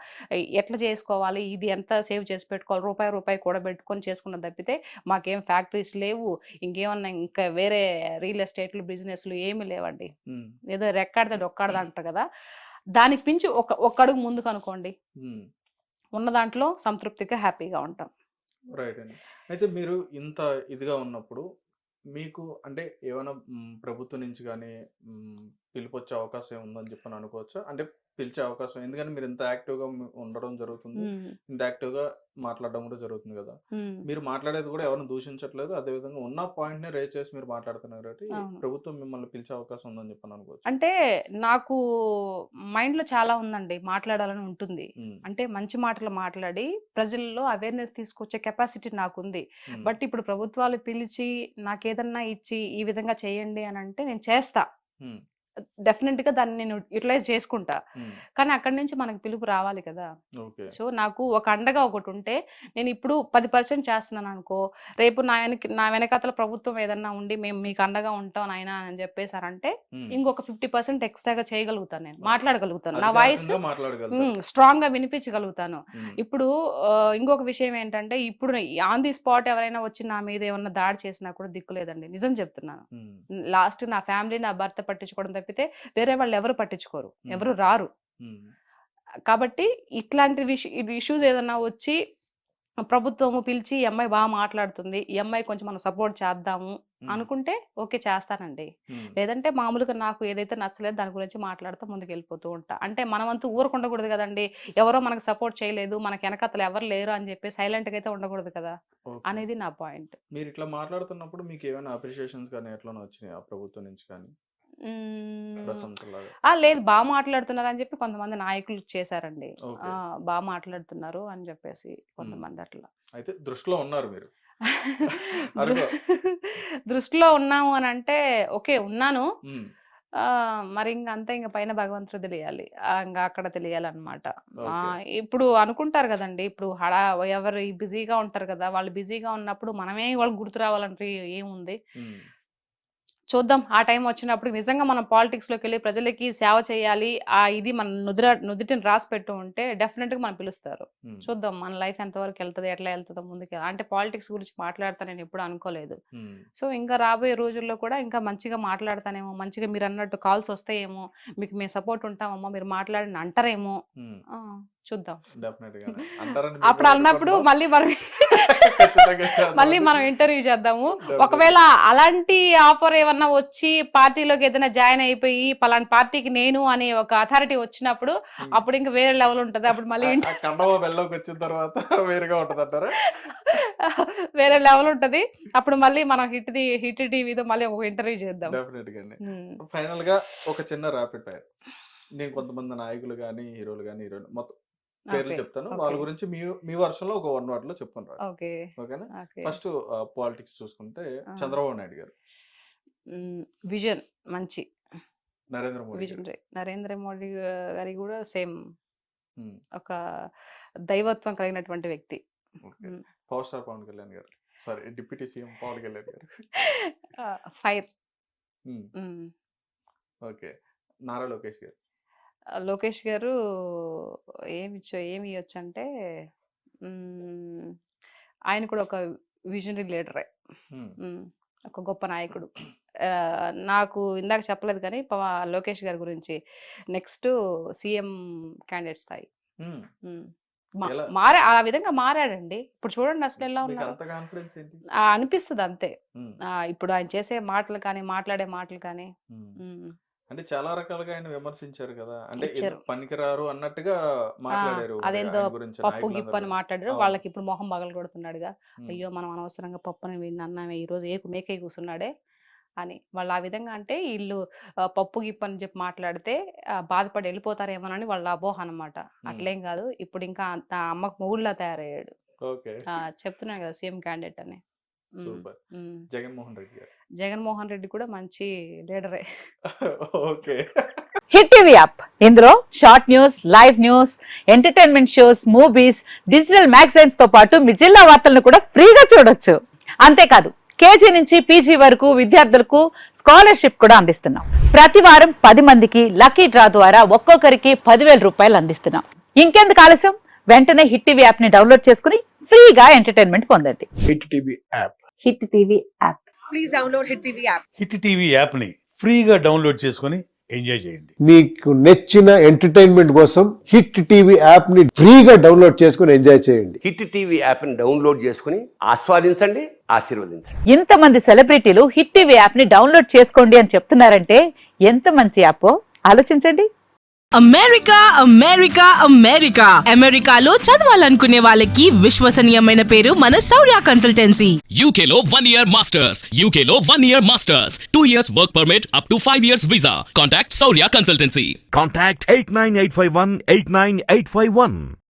ఎట్లా చేసుకోవాలి, ఇది ఎంత సేవ్ చేసి పెట్టుకోవాలి, రూపాయి కూడా పెట్టుకొని చేసుకున్న తప్పితే మాకేం ఫ్యాక్టరీస్ లేవు, ఇంకేమన్నా ఇంకా వేరే రియల్ ఎస్టేట్లు బిజినెస్లు ఏమి లేవండి. ఏదో రెక్కాడితే డొక్కాడదా అంటారు కదా, దానికి మించి ఒక అడుగు ముందుకు అనుకోండి, ఉన్న దాంట్లో సంతృప్తిగా హ్యాపీగా ఉంటాం. రైట్ అండి. అయితే మీరు ఇంత ఇదిగా ఉన్నప్పుడు మీకు అంటే ఏమైనా ప్రభుత్వం నుంచి కానీ పిలుపొచ్చే అవకాశం ఉందని చెప్పని అనుకోవచ్చా? అంటే పిలిచే అవకాశం, ఎందుకంటే మీరు ఇంత యాక్టివ్గా ఉండడం జరుగుతుంది, ఇంత యాక్టివ్గా మాట్లాడడం కూడా జరుగుతుంది కదా. మీరు మాట్లాడేది కూడా ఎవరిని దూషించట్లేదు, అదేవిధంగా ఉన్న పాయింట్ని రేజ్ చేసి మీరు మాట్లాడుతున్నారు కాబట్టి ప్రభుత్వం మిమ్మల్ని పిలిచే అవకాశం ఉందని చెప్పని అనుకోవచ్చు. అంటే నాకు మైండ్లో చాలా ఉందండి, మాట్లాడాలని ఉంటుంది. అంటే మంచి మాటలు మాట్లాడి ప్రజల్లో అవేర్నెస్ తీసుకొచ్చే కెపాసిటీ నాకుంది. బట్ ఇప్పుడు ప్రభుత్వాలు పిలిచి నాకేదన్నా ఇచ్చి ఈ విధంగా చేయండి అని అంటే నేను చేస్తా. డెఫినెట్ గా దాన్ని నేను యూటిలైజ్ చేసుకుంటా. కానీ అక్కడి నుంచి మనకు పిలుపు రావాలి కదా. సో నాకు ఒక అండగా ఒకటి ఉంటే, నేను ఇప్పుడు 10% చేస్తున్నాను అనుకో, రేపు నా వెనకాతల ప్రభుత్వం ఏదన్నా ఉండి మేము మీకు అండగా ఉంటాం నాయన అని చెప్పేసారంటే ఇంకొక 50% ఎక్స్ట్రాగా చేయగలుగుతాను, నేను మాట్లాడగలుగుతాను, నా వాయిస్ స్ట్రాంగ్ గా వినిపించగలుగుతాను. ఇప్పుడు ఇంకొక విషయం ఏంటంటే, ఇప్పుడు ఆన్ ది స్పాట్ ఎవరైనా వచ్చి నా మీద ఏమన్నా దాడి చేసినా కూడా దిక్కులేదండి, నిజం చెప్తున్నాను. లాస్ట్ నా ఫ్యామిలీ, నా భర్త పట్టించుకోవడం తప్పితే వేరే వాళ్ళు ఎవరు పట్టించుకోరు, ఎవరు రారు. కాబట్టి ఇట్లాంటి ఇష్యూస్ ఏదన్నా వచ్చి ప్రభుత్వము పిలిచి ఈ అమ్మాయి బాగా మాట్లాడుతుంది, ఈ అమ్మాయి కొంచెం మనం సపోర్ట్ చేద్దాము అనుకుంటే ఓకే చేస్తానండి. లేదంటే మామూలుగా నాకు ఏదైతే నచ్చలేదు దాని గురించి మాట్లాడుతూ ముందుకు వెళ్ళిపోతూ ఉంటా. అంటే మనమంతా ఊరుకుండకూడదు కదండి, ఎవరో మనకు సపోర్ట్ చేయలేదు, మనకి వెనకతలు ఎవరు లేరు అని చెప్పి సైలెంట్ గా అయితే ఉండకూడదు కదా అనేది నా పాయింట్. మీరు ఇట్లా మాట్లాడుతున్నప్పుడు మీకు ఏమైనా అప్రిషియేషన్స్ కానీ ఎట్లా వచ్చినాయి ఆ ప్రభుత్వం నుంచి కానీ? లేదు, బాగా మాట్లాడుతున్నారు అని చెప్పి కొంతమంది నాయకులు చేశారండి. బాగా మాట్లాడుతున్నారు అని చెప్పేసి కొంతమంది అట్లా. అయితే దృష్టిలో ఉన్నారు మీరు? దృష్టిలో ఉన్నాము అని అంటే ఓకే ఉన్నాను, మరి ఇంకంతా ఇంకా పైన భగవంతుడు తెలియాలి, ఇంకా అక్కడ తెలియాలన్నమాట. ఇప్పుడు అనుకుంటారు కదండి, ఇప్పుడు ఎవరు బిజీగా ఉంటారు కదా, వాళ్ళు బిజీగా ఉన్నప్పుడు మనమే వాళ్ళకి గుర్తు రావాలంటే ఏముంది, చూద్దాం. ఆ టైం వచ్చినప్పుడు నిజంగా మనం పాలిటిక్స్ లోకి వెళ్ళి ప్రజలకి సేవ చేయాలి, ఇది మన నుదుటిని రాసి పెట్టు ఉంటే డెఫినెట్ గా మనం పిలుస్తారు. చూద్దాం మన లైఫ్ ఎంతవరకు వెళ్తుంది, ఎట్లా వెళ్తుందో ముందుకు. అంటే పాలిటిక్స్ గురించి మాట్లాడతా నేను ఎప్పుడు అనుకోలేదు. సో ఇంకా రాబోయే రోజుల్లో కూడా ఇంకా మంచిగా మాట్లాడతానేమో, మంచిగా మీరు అన్నట్టు కాల్స్ వస్తాయేమో, మీకు మేము సపోర్ట్ ఉంటామమ్మా మీరు మాట్లాడిన అంటారేమో, చూద్దాం. అప్పుడు అన్నప్పుడు మళ్ళీ మనం ఇంటర్వ్యూ చేద్దాము. ఒకవేళ అలాంటి ఆఫర్ ఏమన్నా వచ్చి పార్టీలోకి ఏదైనా జాయిన్ అయిపోయి పలానా పార్టీకి నేను అనే ఒక అథారిటీ వచ్చినప్పుడు అప్పుడు ఇంకా వేరే లెవెల్ ఉంటది. అప్పుడు మళ్ళీ వచ్చిన తర్వాత వేరే లెవెల్ ఉంటది. అప్పుడు మళ్ళీ మనం హిట్ టీవీతో మళ్ళీ ఒక ఇంటర్వ్యూ చేద్దాం. ఫైనల్ గా ఒక చిన్న ర్యాపిడ్ ఫైర్, నేను కొంతమంది నాయకులు కానీ హీరోలు కానీ హీరోయిన్ మొత్తం పేర్లు ఓకే చెప్తాను. ఓకే వాళ్ళ గురించి మీ వర్షంలో ఒక 1 వర్డ్‌లో చెప్పుకొని రండి. ఓకే ఓకేనా? ఓకే ఫస్ట్ పాలిటిక్స్ చూసుకుంటే చంద్రబాబు నాయుడు గారు, విజన్ మంచి నరేంద్ర మోడీ గారు. విజనరీ నరేంద్ర మోడీ గారి కూడా సేమ్ హ్మ్. ఒక దైవత్వం కలిగినటువంటి వ్యక్తి. Okay. Power star Pavan Kalyan గారు. Sorry deputy CM Pavan Kalyan గారు. ఫైర్. హ్మ్. ఓకే. నారా లోకేష్ గారు. లోకేష్ గారు ఏమి ఇవ్వచ్చు అంటే ఆయన కూడా ఒక విజనరీ లీడరే. హ్మ్. ఒక గొప్ప నాయకుడు. నాకు ఇందాక చెప్పలేదు కానీ లోకేష్ గారి గురించి నెక్స్ట్ సీఎం క్యాండిడేట్ స్థాయి. హ్మ్. మా ఎలా? ఆ విధంగా మారాడండి. ఇప్పుడు చూడండి అసలు ఎలా మీకు ఉన్నారో. అంత కాన్ఫిడెన్స్ ఏంటి? అనిపిస్తది అంతే. హ్మ్. ఇప్పుడు ఆయన చేసే మాటలు కానీ, మాట్లాడే మాటలు కానీ. హ్మ్. అంటే చాలా రకాలుగా ఆయన విమర్శించారు కదా! అంటే ఇచ్చారు. ఎందుకు పనికిరారు అన్నట్టుగా మాట్లాడారు మరి అదేందో ఆయన గురించి పప్పు నాయకులందరూ గిప్పు అని కూడా. మాట్లాడారు. అవును. వాళ్ళకి ఇప్పుడు మొహం పగలగొడుతున్నాడుగా. హ్మ్. అయ్యో మనం అనవసరంగా పప్పుని వీడిని అన్నామే ఈరోజు మేకే కూర్చున్నాడే అని. వాళ్ళు ఆ విధంగా అంటే వీళ్ళు పప్పు గిప్పు అని చెప్పి మాట్లాడితే బాధపడి వెళ్ళిపోతారేమోనని వాళ్ళ అపోహ అనమాట. హ్మ్. అట్లేం కాదు. ఇప్పుడు ఇంకా అమ్మకు మొగుడులా తయారయ్యాడు. ఓకే. చెప్తున్నాను కదా సీఎం క్యాండిడేట్ అని. సూపర్. జగన్మోహన్ రెడ్డి గారు. జగన్మోహన్ రెడ్డి కూడా మంచి లీడరే. ఓకే. హిట్ టీవీ యాప్ ఇందులో short news, live news, entertainment shows, movies, digital magazines తో పాటు మీ జిల్లా వార్తలను కూడా ఫ్రీగా చూడొచ్చు. అంతేకాదు కేజీ నుంచి పీజీ వరకు విద్యార్థులకు స్కాలర్షిప్ కూడా అందిస్తున్నాం. ప్రతి వారం 10 మందికి లక్కీ డ్రా ద్వారా ఒక్కొక్కరికి 10,000 రూపాయలు అందిస్తున్నాం. ఇంకెందుకు ఆలస్యం, వెంటనే హిట్ టీవీ యాప్ ని డౌన్లోడ్ చేసుకుని ఫ్రీగా ఎంటర్టైన్మెంట్ పొందండి. Hit TV app. Hit TV app. Please download Hit TV app. Hit TV యాప్ని ఫ్రీగా డౌన్లోడ్ చేసుకొని ఎంజాయ్ చేయండి. మీకు నచ్చిన ఎంటర్టైన్మెంట్ కోసం హిట్ టీవీ యాప్ ని ఫ్రీగా డౌన్లోడ్ చేసుకుని ఎంజాయ్ చేయండి. హిట్ టీవీ యాప్ని డౌన్లోడ్ చేసుకుని ఆస్వాదించండి, ఆశీర్వదించండి. ఇంతమంది సెలబ్రిటీలు హిట్ టీవీ యాప్ ని డౌన్లోడ్ చేసుకోండి అని చెప్తున్నారంటే ఎంత మంచి యాప్ ఆలోచించండి. అమెరికా అమెరికా అమెరికా అమెరికాలో చదవాలనుకునే వాళ్ళకి విశ్వసనీయమైన పేరు మన శౌర్య కన్సల్టెన్సీ. UK లో 1 year masters. UK లో 1 year masters. 2 years work permit up to 5 years visa. Contact Saurya Consultancy. Contact 89851 89851.